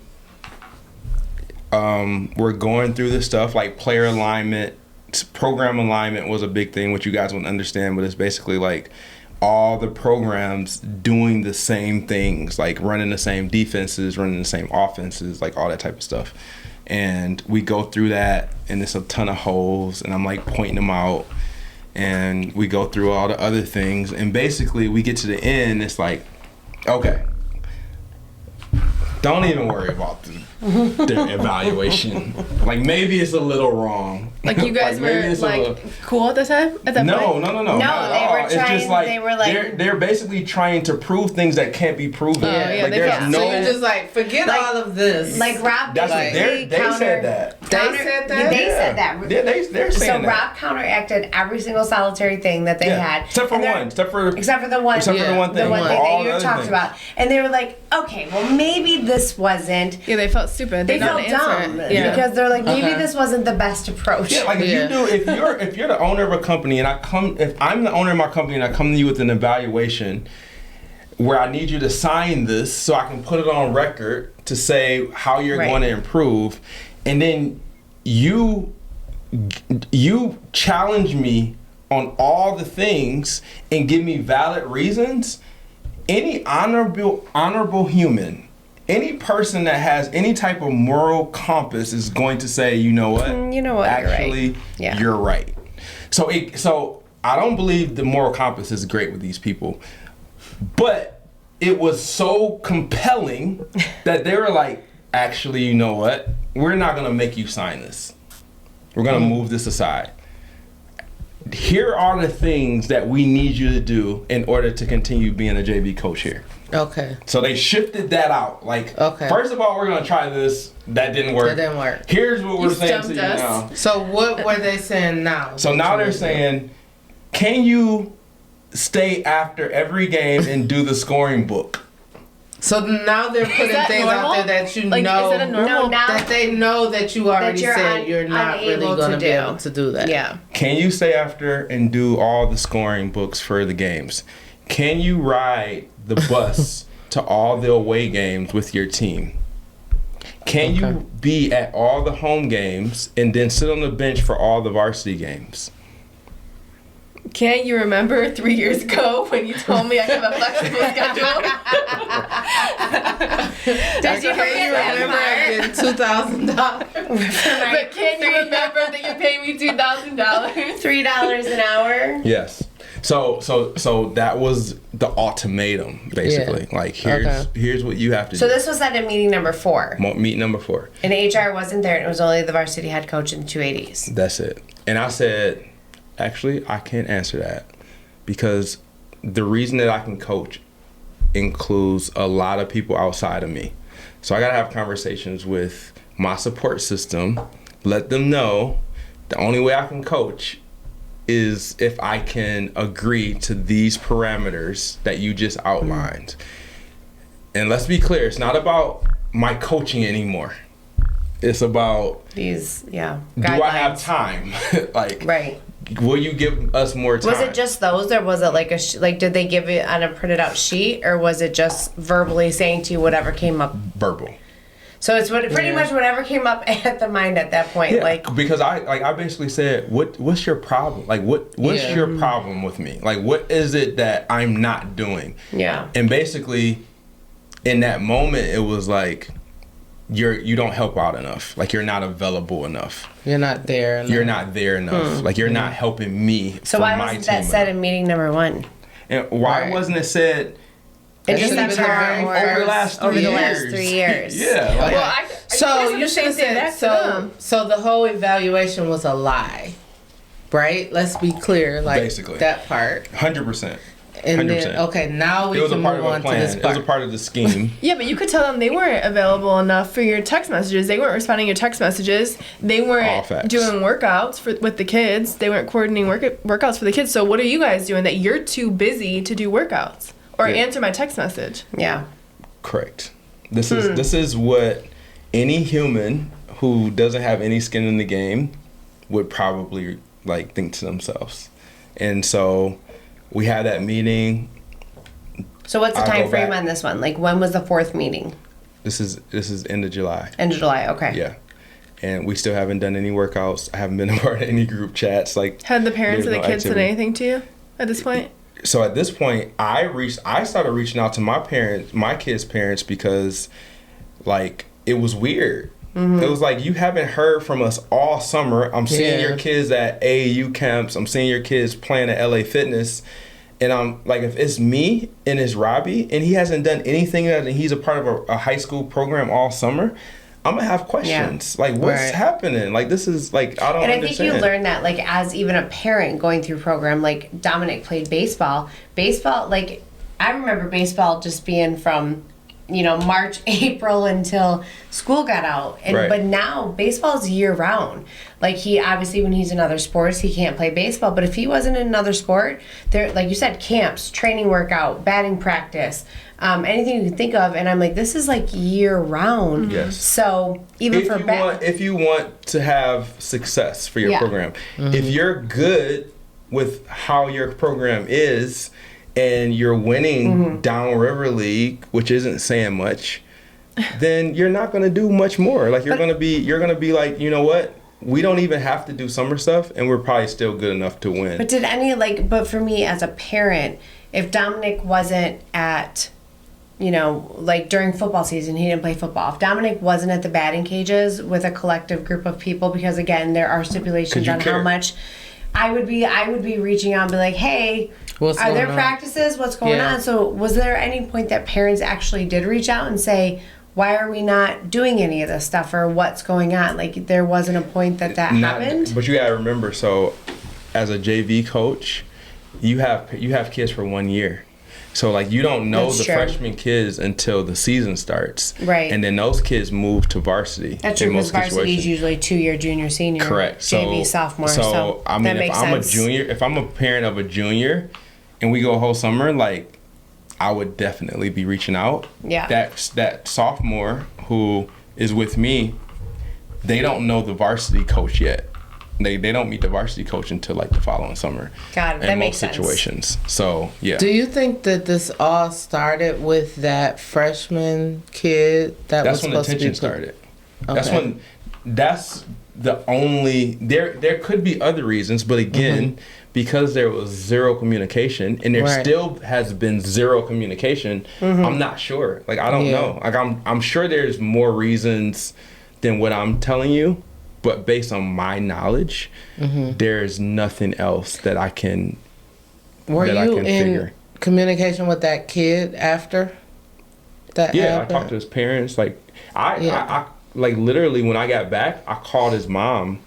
we're going through this stuff like player alignment, program alignment was a big thing, which you guys wouldn't understand, but it's basically like all the programs doing the same things, like running the same defenses, running the same offenses, like all that type of stuff. And we go through that, and it's a ton of holes, and I'm like pointing them out, and we go through all the other things, and basically we get to the end, it's like, okay, Don't even worry about the evaluation. Like, maybe it's a little wrong. Like, you guys maybe were it's a like little- cool at the time? At that No, point? not No, at they all. were It's just trying- like they were like- they're basically trying to prove things that can't be proven. Oh, yeah, like they there's felt no. So you're just like, forget Like- all of this. Like Rob That's what basically they said that. They said that? They Yeah. said that. Yeah, they're So saying that. Rob counteracted every single solitary thing that they Yeah. had, Except for And they're- one. Except for the one, Except for the one thing. the one For thing all that the you other talked things. about. And they were like, okay, well maybe this wasn't. Yeah, they felt stupid. They didn't felt answer dumb it. Yeah. because they're like, maybe Okay. this wasn't the best approach. Yeah, like Yeah. if you're the owner of a company and if I'm the owner of my company and I come to you with an evaluation where I need you to sign this so I can put it on record to say how you're Right. going to improve, and then you challenge me on all the things and give me valid reasons, any honorable human, any person that has any type of moral compass is going to say, you know what? You know what, you're right. Actually, Yeah. you're right. So I don't believe the moral compass is great with these people, but it was so compelling that they were like, actually, you know what? We're not gonna make you sign this. We're gonna move this aside. Here are the things that we need you to do in order to continue being a JV coach here. Okay. So they shifted that out. Like, Okay. first of all, we're gonna try this. That didn't work. That didn't work. Here's what we're saying to stumped you us. now. So what were they saying now? So now they're saying, can you stay after every game and do the scoring book? So now they're putting that things normal? out there that you Like, know. is it a normal? No, now that they know that you already you're said you're not really unable going to to be do. able to do that. Yeah. Can you stay after and do all the scoring books for the games? Can you ride the bus to all the away games with your team? Can Okay. you be at all the home games and then sit on the bench for all the varsity games? Can't you remember 3 years ago when you told me I have a flexible schedule? Did you Can you remember forget getting $2,000? But can you remember that you paid me $2,000? $3 an hour. Yes. So that was the ultimatum, basically. Yeah. Like, here's what you have to So do. this was at a meeting number 4. Meet number 4. And HR wasn't there, and it was only the varsity head coach and 2 ADs. That's it. And I said, actually, I can't answer that because the reason that I can coach includes a lot of people outside of me. So I got to have conversations with my support system, let them know the only way I can coach is if I can agree to these parameters that you just outlined. And let's be clear, it's not about my coaching anymore. It's about, These, yeah. do I have guidelines. time? Like, Right. will you give us more time? Was it just those, or was it like like did they give it on a printed out sheet, or was it just verbally saying to you whatever came up? verbal? So it's pretty much whatever came up at the mind at that point. Yeah, Like, because I basically said, what's your problem? Like, what's Yeah. your problem with me? Like, what is it that I'm not doing? yeah. And basically, in that moment, it was like, you don't help out enough. Like, you're not available enough. You're not there. You're not there enough. Like, you're not helping me. So for why my wasn't that team said enough. in meeting number 1? And why Right. wasn't it said? It just should've that been the very time over the last 3 over years. the last 3 years. Yeah. Like, Well, So you should have same thing said back to so. them. So the whole evaluation was a lie, right? Let's be clear, like Basically. that part. 100%. And 100%. then okay, now we It was a can part move of a on to plan. this It was part. a part of the scheme. Yeah, but you could tell them they weren't available enough for your text messages. They weren't responding to your text messages. They All weren't facts. doing workouts with the kids. They weren't coordinating workouts for the kids. So what are you guys doing that you're too busy to do workouts or Yeah. answer my text message? Yeah. Correct. This is what any human who doesn't have any skin in the game would probably like think to themselves. And so we had that meeting. So what's the I'll time go frame back. on this one? Like, when was the 4th meeting? This is end of July. End of July. Okay. Yeah. And we still haven't done any workouts. I haven't been a part of any group chats. Like, Had the parents there's of the no kids said activity. anything to you at this point? So at this point, I started reaching out to my kids' parents, because like it was weird. It was like, you haven't heard from us all summer. I'm seeing Yeah. your kids at AAU camps. I'm seeing your kids playing at LA Fitness. and I'm like, if it's me and it's Robbie and he hasn't done anything and he's a part of a high school program all summer, I'm gonna have questions. Like, what's happening? Like, this is like, I don't understand. And I think you learn that, like, as even a parent going through program, like Dominic played baseball. Baseball, like, I remember baseball just being from, you know, March, April until school got out. And but now baseball's year round. Like, he obviously, when he's in other sports, he can't play baseball. But if he wasn't in another sport, there, like you said, camps, training workout, batting practice, anything you can think of. And I'm like, this is like year round. Yes. So even if for if you want to have success for your program, if you're good with how your program is and you're winning downriver league, which isn't saying much, then you're not going to do much more. Like, you're going to be like, you know what? We don't even have to do summer stuff, and we're probably still good enough to win. But but for me as a parent, if Dominic wasn't at, you know, like during football season, he didn't play football. If Dominic wasn't at the batting cages with a collective group of people, because again, there are stipulations on how much, I would be reaching out and be like, hey, are there practices? What's going on? So was there any point that parents actually did reach out and say, why are we not doing any of this stuff, or what's going on? Like, there wasn't a point that happened? But you got to remember, so as a JV coach, you have kids for 1 year. So, like, you don't know freshman kids until the season starts. Right. And then those kids move to varsity. That's true, because varsity is usually 2-year junior, senior. Correct. JV, sophomore. So I mean, that makes sense. if I'm a parent of a junior and we go a whole summer, like, I would definitely be reaching out. Yeah. That sophomore who is with me, they don't know the varsity coach yet. They don't meet the varsity coach until like the following summer. Got it. That makes sense. In most situations. So, yeah. Do you think that this all started with that freshman kid that was supposed to be... That's when the tension started. That's the only... There could be other reasons, but again... Because there was zero communication, and there still has been zero communication, I'm not sure. Like, I don't know. Like, I'm sure there's more reasons than what I'm telling you, but based on my knowledge, there's nothing else that I can Were you in communication with that kid after that happened? I talked to his parents. Like, I like, literally, when I got back, I called his mom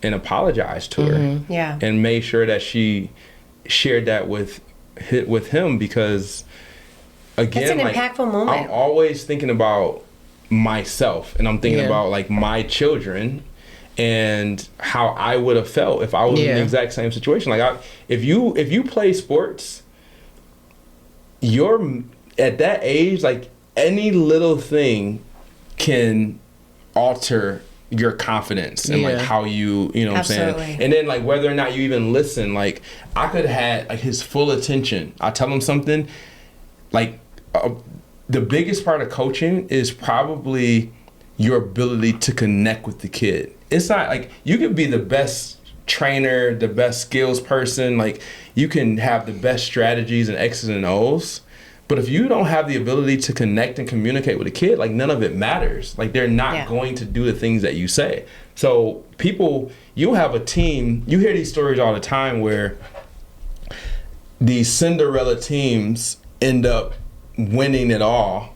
and apologized to her, and made sure that she shared that with him, because again, it's an impactful moment. I'm always thinking about myself, and I'm thinking about like my children and how I would have felt if I was in the exact same situation. Like, if you play sports, you're at that age, like, any little thing can alter your confidence and like how you know what I'm saying. And then, like, whether or not you even listen, like, I could have had like his full attention. I tell him something, like, the biggest part of coaching is probably your ability to connect with the kid. It's not like you could be the best trainer, the best skills person, like, you can have the best strategies and X's and O's, but if you don't have the ability to connect and communicate with a kid, like, none of it matters. Like, they're not going to do the things that you say. So you'll have a team, you hear these stories all the time where these Cinderella teams end up winning it all,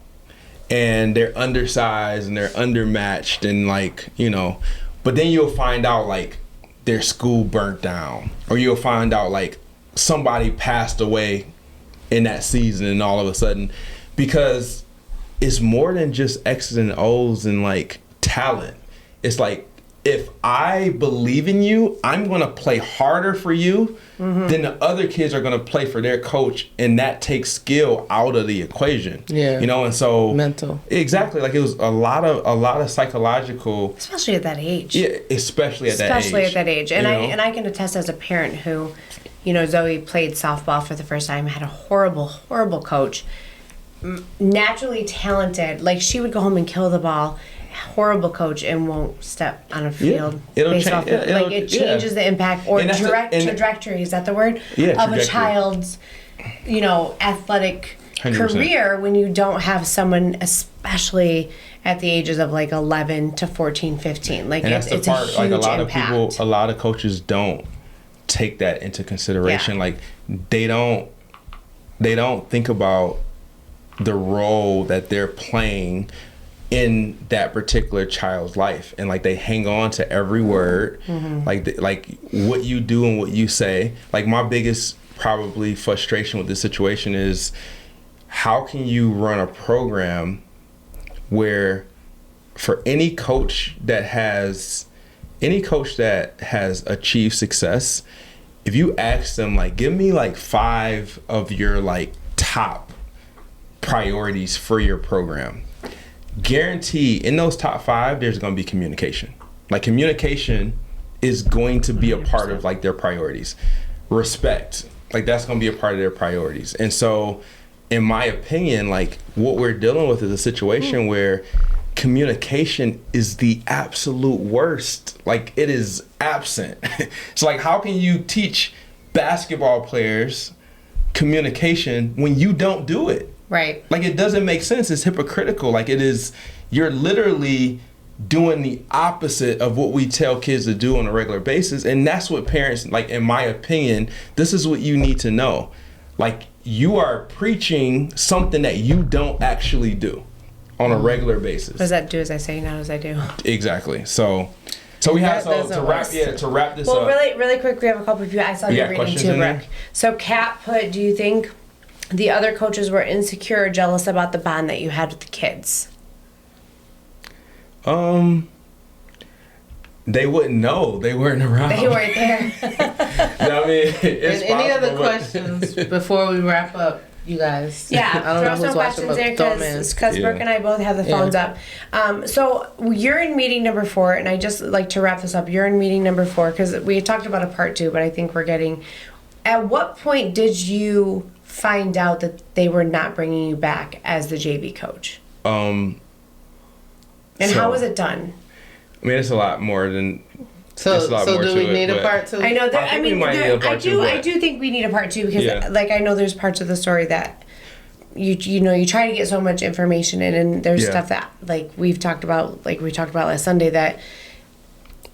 and they're undersized and they're undermatched, and, like, you know, but then you'll find out, like, their school burnt down, or you'll find out, like, somebody passed away in that season, and all of a sudden, because it's more than just X's and O's and, like, talent. It's like, if I believe in you, I'm going to play harder for you than the other kids are going to play for their coach, and that takes skill out of the equation. You know, and so mental. Exactly. Like, it was a lot of psychological, especially at that age. Yeah, especially at that age. And I can attest, as a parent who, you know, Zoe played softball for the first time, had a horrible coach. Naturally talented, like, she would go home and kill the ball. Horrible coach, and won't step on a field. It changes the impact or trajectory. Is that the word? Of a child's, you know, athletic 100%. Career, when you don't have someone, especially at the ages of like 11 to 14, 15. Like, and that's it's the part. A huge like, a lot impact. of people, a lot of coaches don't take that into consideration. Like, they don't they don't think about the role that they're playing in that particular child's life, and like they hang on to every word, like what you do and what you say. Like my biggest probably frustration with this situation is, how can you run a program where for any coach that has achieved success, if you ask them like, give me like 5 of your like top priorities for your program, guarantee in those top 5 there's going to be communication. Like communication is going to be a part of like their priorities. Respect, like that's going to be a part of their priorities. And so in my opinion, like what we're dealing with is a situation where communication is the absolute worst. Like it is absent. It's like, how can you teach basketball players communication when you don't do it? Right. Like it doesn't make sense. It's hypocritical. Like it is, you're literally doing the opposite of what we tell kids to do on a regular basis. And that's what parents, like in my opinion, this is what you need to know. Like you are preaching something that you don't actually do on a regular basis. What does that do as I say, not as I do? Exactly. So we have to wrap this well, up. really quick, we have a couple of you. I saw you reading too, Brooke. So Kat put, do you think the other coaches were insecure or jealous about the bond that you had with the kids? They wouldn't know. They weren't around. They weren't there. I mean, it's and any other possible, questions before we wrap up, you guys? Yeah, I don't throw know some who's watching, questions but there because Brooke and I both have the phones up. So you're in meeting number 4, and I just like to wrap this up. You're in meeting number 4 because we talked about a part 2, but I think we're getting. At what point did you find out that they were not bringing you back as the JV coach? And how was it done? I mean, it's a lot more than. So do we need a part 2? I know. I do think we need a part 2 because, like, I know there's parts of the story that you know you try to get so much information in, and there's stuff that like we talked about last Sunday that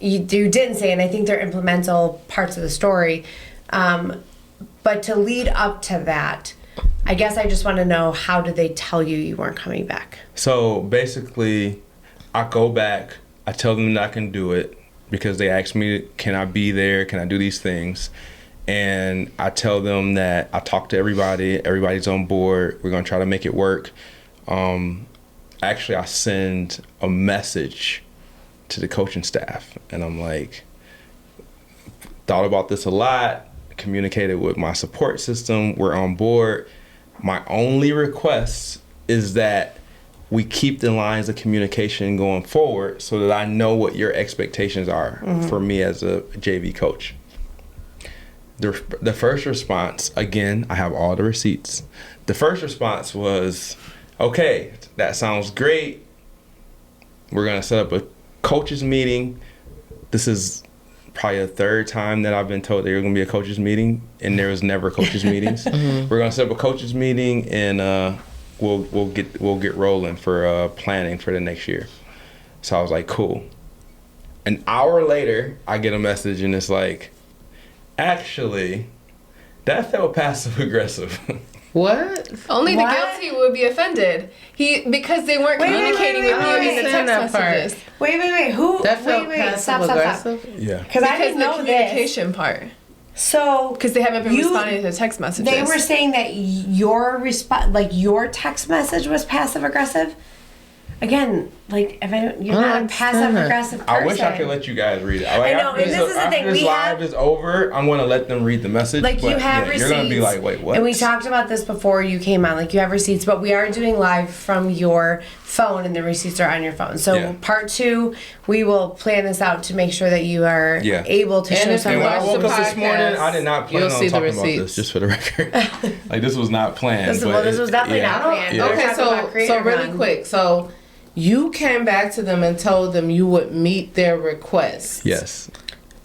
you didn't say, and I think they're implemental parts of the story. But to lead up to that, I guess I just want to know, how did they tell you weren't coming back? So basically, I go back, I tell them that I can do it because they asked me, can I be there? Can I do these things? And I tell them that I talked to everybody, everybody's on board, we're going to try to make it work. Actually, I send a message to the coaching staff, and I'm like, thought about this a lot, communicated with my support system, we're on board. My only request is that we keep the lines of communication going forward so that I know what your expectations are for me as a JV coach. The first response, again, I have all the receipts. The first response was, okay, that sounds great. We're going to set up a coaches meeting. This is probably the 3rd time that I've been told there's going to be a coaches meeting, and there was never coaches meetings. We're going to set up a coaches meeting, and we'll get rolling for planning for the next year. So I was like, cool. An hour later, I get a message, and it's like, actually, that felt passive aggressive. What? Only the guilty would be offended. Because they weren't communicating with you in the text messages. Wait. Who? That felt Stop. Yeah. Because I didn't know the communication part. So because they haven't been responding to the text messages. They were saying that your text message was passive aggressive. Again, like you're not a passive aggressive person. I wish I could let you guys read it. Like, I know, and this is the thing. After this live is over, I'm going to let them read the message. Like but you have receipts. You're going to be like, wait, what? And we talked about this before you came on. Like you have receipts, but we are doing live from your phone, and the receipts are on your phone. So part 2, we will plan this out to make sure that you are able to show some. And when I woke up this morning, I did not plan on talking about this. Just for the record, like this was not planned. This was definitely not planned. Okay, so really quick, so. You came back to them and told them you would meet their requests. Yes.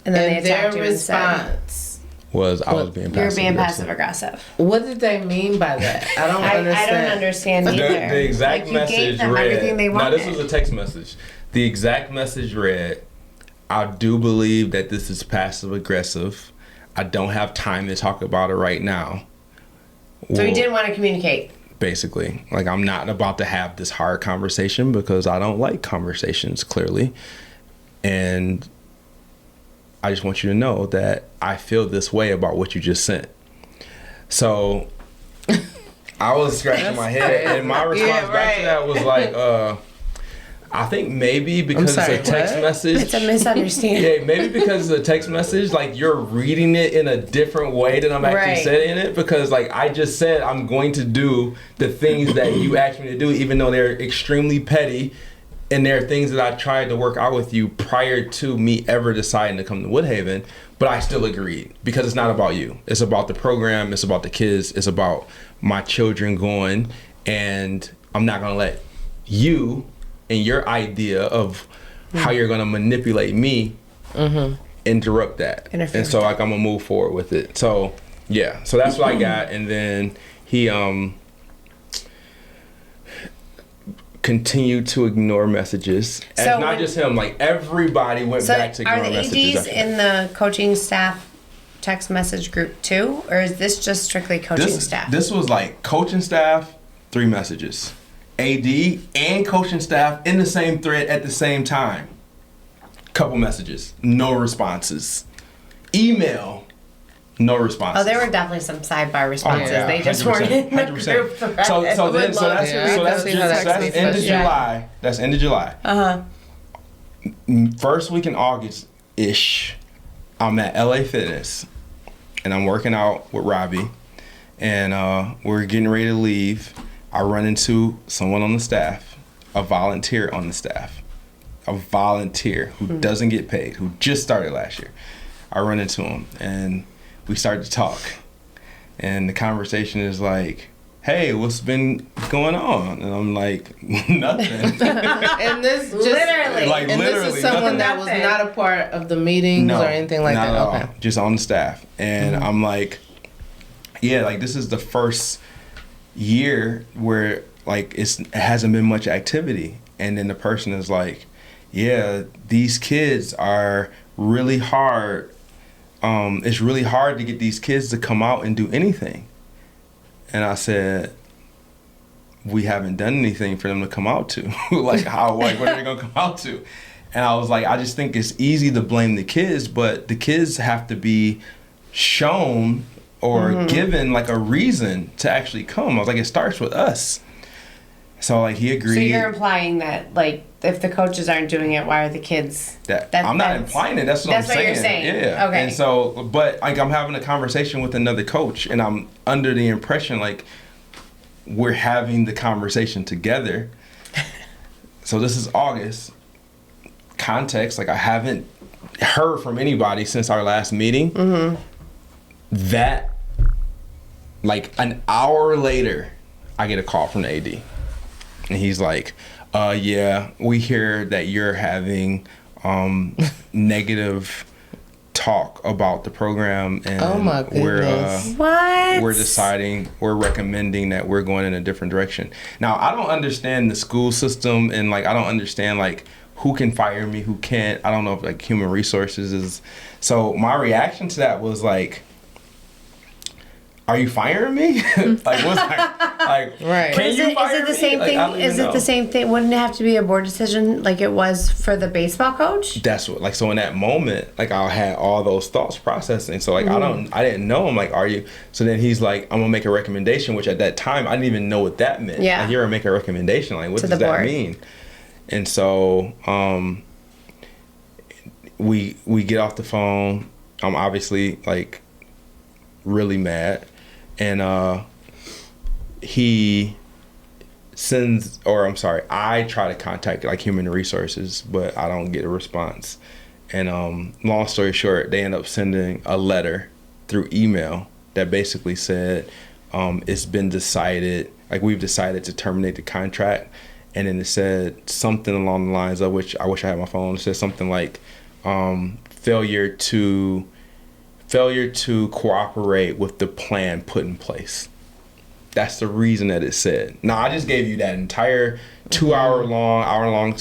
And then they their attacked you response was I was being passive. You're being passive aggressive. What did they mean by that? I don't understand. I don't understand either. The exact message you gave them read. Everything they wanted. Now this was a text message. The exact message read, I do believe that this is passive aggressive. I don't have time to talk about it right now. So he didn't want to communicate. Basically, like, I'm not about to have this hard conversation because I don't like conversations, clearly. And I just want you to know that I feel this way about what you just sent. So I was scratching my head, and my response back to that was like, I think maybe because it's a text message. It's a misunderstanding. Yeah, maybe because it's a text message, like, you're reading it in a different way than I'm actually saying it. Because, like, I just said I'm going to do the things that you asked me to do, even though they're extremely petty. And there are things that I tried to work out with you prior to me ever deciding to come to Woodhaven. But I still agreed because it's not about you. It's about the program. It's about the kids. It's about my children going. And I'm not going to let you and your idea of how you're going to manipulate me interrupt that. And so, like, I'm going to move forward with it. So, yeah. So that's what I got. And then he continued to ignore messages. And So not just him. Like, everybody went back to ignore messages. Are the ADs in the coaching staff text message group too? Or is this just strictly coaching staff? This was like coaching staff, 3 messages. AD and coaching staff in the same thread at the same time. Couple messages, no responses. Email, no responses. Oh, there were definitely some sidebar responses. Oh, yeah, they just 100%, weren't in the 100%. group thread. So that's Yeah. end of July. That's end of July. First week in August-ish, I'm at LA Fitness, and I'm working out with Robbie, and we're getting ready to leave. I run into someone on the staff, a volunteer on the staff, a volunteer who doesn't get paid, who just started last year. I run into him, and we start to talk, and the conversation is like, hey, what's been going on? And I'm like, nothing. And this just Literally. Like, and literally, this is someone nothing. that was not a part of the meetings or anything like not that. at all. Okay. Just on the staff. And I'm like, yeah, like, this is the first year where, like, it hasn't been much activity. And then the person is like, yeah, these kids are really hard. It's really hard to get these kids to come out and do anything. And I said, we haven't done anything for them to come out to. Like, how, like, what are they gonna come out to? And I was like, I just think it's easy to blame the kids, but the kids have to be shown or given, like, a reason to actually come. I was like, it starts with us. So, like, he agreed. So you're implying that, like, if the coaches aren't doing it, why are the kids? I'm not implying it. That's what I'm saying. That's what you're saying. Yeah. Okay. And so, but, like, I'm having a conversation with another coach, and I'm under the impression, like, we're having the conversation together. So this is August. Context, like, I haven't heard from anybody since our last meeting. That, like, an hour later, I get a call from the AD. And he's like, yeah, we hear that you're having negative talk about the program, and Oh my goodness. we're recommending that we're going in a different direction. Now, I don't understand the school system, and, like, I don't understand, like, who can fire me, who can't. I don't know if, like, human resources is. So my reaction to that was like, are you firing me? Like, what's like, Right. can you fire Is it the me? same Like, thing? I don't even Is it know. the same thing? Wouldn't it have to be a board decision like it was for the baseball coach? That's what, like, so in that moment, like, I had all those thoughts processing. So, like, I didn't know. I'm like, are you? So then he's like, I'm gonna make a recommendation, which at that time I didn't even know what that meant. Yeah. Like, you're gonna make a recommendation. Like, what To does the that board. mean? And so, we get off the phone. I'm obviously, like, really mad, and he sends, or I'm sorry, I try to contact, like, human resources, but I don't get a response. And long story short, they end up sending a letter through email that basically said, it's been decided, like, we've decided to terminate the contract. And then it said something along the lines of, which I wish I had my phone, it said something like, failure to cooperate with the plan put in place. That's the reason that it said. Now, I just gave you that entire hour long.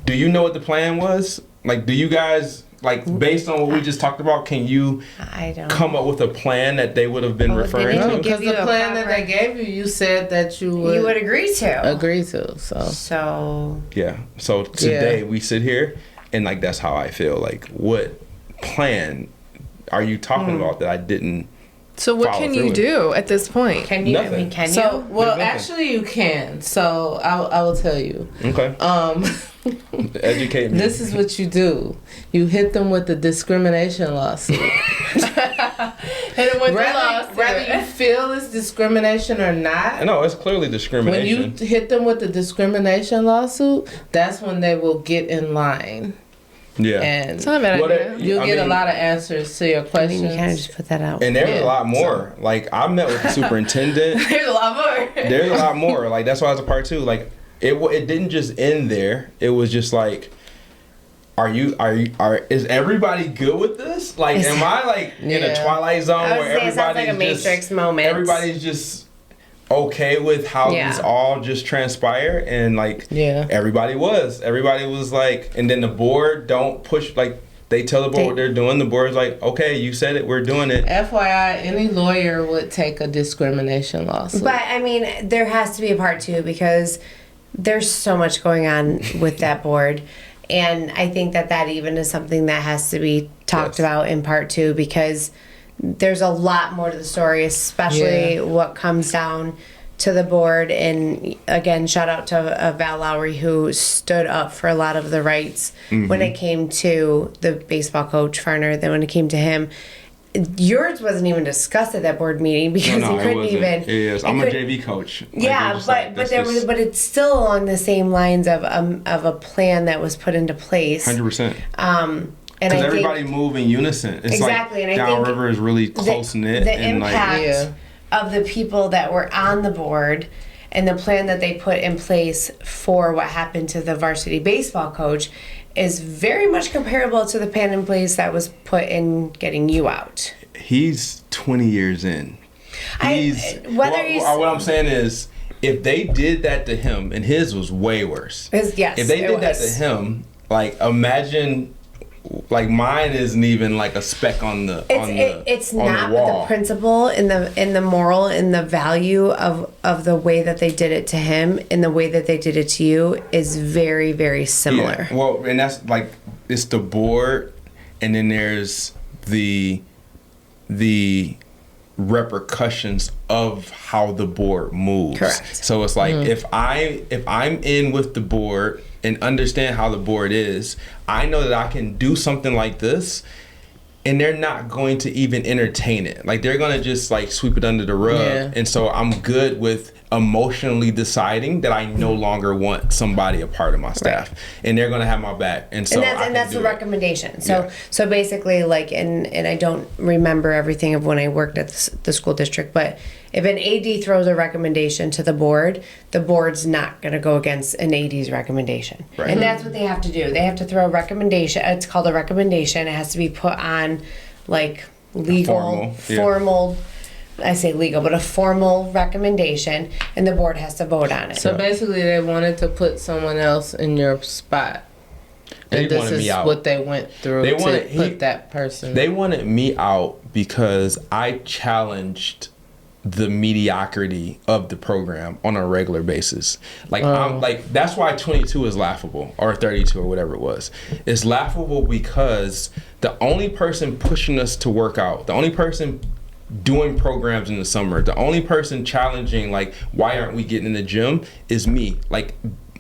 Do you know what the plan was? Like, do you guys like based on what we just talked about, can you I don't come up with a plan that they would have been Well, referring they to? didn't Because give you the a plan that proper- they gave you, you said that you you would agree to. agree to. So So Yeah. So today we sit here and like that's how I feel. Like what plan are you talking about that I didn't So what follow can through you with? do at this point? can you? I Nothing. mean, can So, you? well, There's nothing. actually, you can. So, I will tell you. Okay. Educate me. This is what you do. You hit them with the discrimination lawsuit. Hit him with the lawsuit. Whether you feel it's discrimination or not, No, it's clearly when discrimination. you hit them with the discrimination lawsuit, that's when they will get in line. Yeah. And It's not a bad What idea. it- you'll I get a mean- lot of answers to your I mean, questions. you kind of just put that out. And there's Yeah, a lot more. Like I met with the superintendent. There's a lot more. There's a lot more. Like that's why it's a part two. Like it didn't just end there. It was just like, is everybody good with this? Like, am I like in a Yeah. Twilight Zone I was where saying it sounds like a everybody's Matrix just moment. everybody's just okay with how Yeah. this all just transpire and like Yeah. everybody was like, and then the board don't push like. They tell the board what they're doing. The board's like, okay, you said it, we're doing it. FYI, any lawyer would take a discrimination lawsuit. But I mean, there has to be a part two because there's so much going on with that board. And I think that even is something that has to be talked Yes. about in part two because there's a lot more to the story, especially what comes down to the board. And again, shout out to Val Lowry who stood up for a lot of the rights when it came to the baseball coach Farner. Then when it came to him, yours wasn't even discussed at that board meeting because No, he it couldn't wasn't. even. It is. he I'm a couldn't- JV coach. Like, Yeah, they're just but like, but there was but it's still along the same lines of a plan that was put into place. 100%. And Because I everybody think move in unison. It's Exactly, like and I think Downriver is really close knit. the and impact Yeah. of the people that were on the board and the plan that they put in place for what happened to the varsity baseball coach is very much comparable to the plan in place that was put in getting you out. he's 20 years in. Whether what I'm saying is, if they did that to him, and his was way worse. Yes, If they it did that was. to him, like imagine, like mine isn't even like a speck on the It's on not, the but wall. the principle and the moral and the value of the way that they did it to him and the way that they did it to you is very, very similar. Yeah. Well, and that's like it's the board, and then there's the repercussions of how the board moves. Correct. So it's like if I'm in with the board and understand how the board is, I know that I can do something like this and they're not going to even entertain it. Like they're going to just like sweep it under the rug. Yeah. And so I'm good with emotionally deciding that I no longer want somebody a part of my staff. And they're going to have my back. And so And that's the it. recommendation. So Yeah. so basically, like, and I don't remember everything of when I worked at the school district, but if an AD throws a recommendation to the board's not going to go against an AD's recommendation. Right. And that's what they have to do. They have to throw a recommendation. It's called a recommendation. It has to be put on like legal, formal. I say legal, but a formal recommendation, and the board has to vote on it. So basically, they wanted to put someone else in your spot. They And this wanted is me out. what they went through They to wanted- put that person. They wanted me out because I challenged the mediocrity of the program on a regular basis. Like I'm like that's why 22 is laughable, or 32 or whatever it was. It's laughable because the only person pushing us to work out, the only person doing programs in the summer, the only person challenging like why aren't we getting in the gym is me. Like,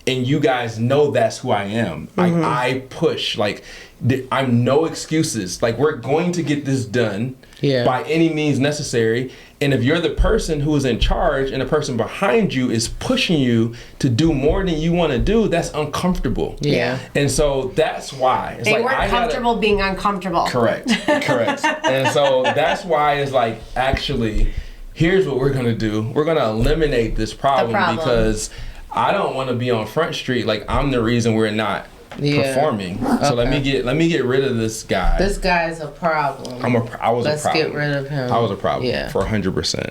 and you guys know that's who I am. I push. Like I'm no excuses. Like we're going to get this done by any means necessary. And if you're the person who is in charge and the person behind you is pushing you to do more than you want to do, that's uncomfortable. Yeah. And so that's why. It's They like, weren't I gotta- comfortable being uncomfortable. Correct. And so that's why it's like, actually, here's what we're going to do. We're going to eliminate this problem, because I don't want to be on Front Street. Like, I'm the reason we're not performing. So let me get rid of this guy. This guy's a problem. I was Let's a problem. get rid of him. I was a problem for 100%.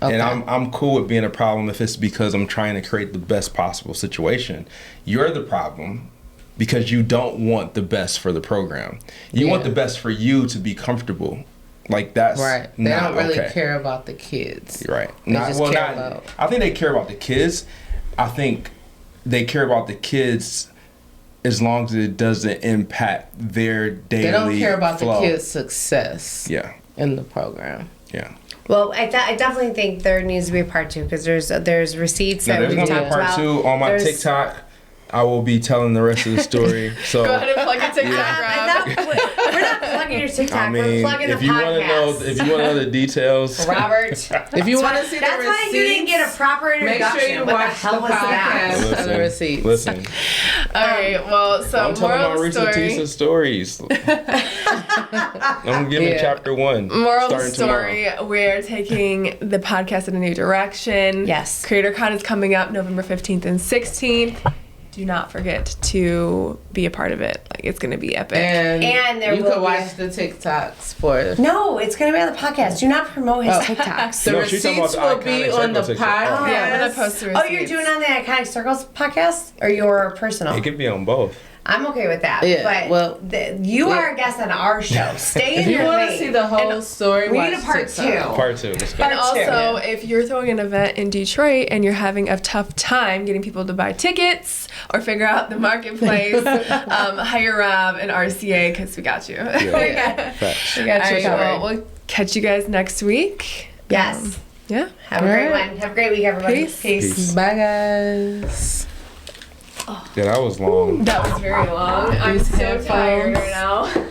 Okay. And I'm cool with being a problem if it's because I'm trying to create the best possible situation. You're the problem because you don't want the best for the program. You want the best for you to be comfortable. Like that's Right. They not don't really okay. care about the kids. Right. They just care about. I think they care about the kids. I think they care about the kids as long as it doesn't impact their daily They don't care about flow. the kids' success. Yeah. In the program. Yeah. Well, I definitely think there needs to be a part 2 because there's receipts Now, that there's we've gonna be talked a part about. 2 on my There's- TikTok. I will be telling the rest of the story. So Go ahead and plug your TikTok, Rob. We're not plugging your TikTok. I we're mean, plugging if the you want to know, podcast. if you want to know the details, Robert. If you want to see the That's receipts, why you didn't get a proper make introduction. sure you What the watch hell the was that? podcast and the receipts. listen. All right. Well, so I'm telling my moral of the Risa story. Tisa stories. I'm giving chapter 1. Moral of the starting story, we're taking the podcast in a new direction. Yes. CreatorCon is coming up November 15th and 16th. Do not forget to be a part of it. Like, it's going to be epic. And there you will can be watch the TikToks for. No, it's going to be on the podcast. Do not promote his TikToks. The No, she's talking receipts about will the be Iconic on the Circle TikTok. podcast. Yeah, I'm going to post the Oh, receipts. you're doing on the Iconic Circles podcast or your personal? It could be on both. I'm okay with that. Yeah, but well, you are a guest on our show. Stay in If you your want to lane. see the whole story, we watch need a part TikTok. 2. Part 2. Let's go. And Part two. also, if you're throwing an event in Detroit and you're having a tough time getting people to buy tickets or figure out the marketplace, hire Rob and RCA because we got you. Yeah. Facts. We got All you right, covered. well, we'll catch you guys next week. Yes. Yeah. Have a great Alright. one. Have a great week, everybody. Peace. Peace. Bye, guys. Yeah, that was long. That was very long. I'm so headphones. tired right now.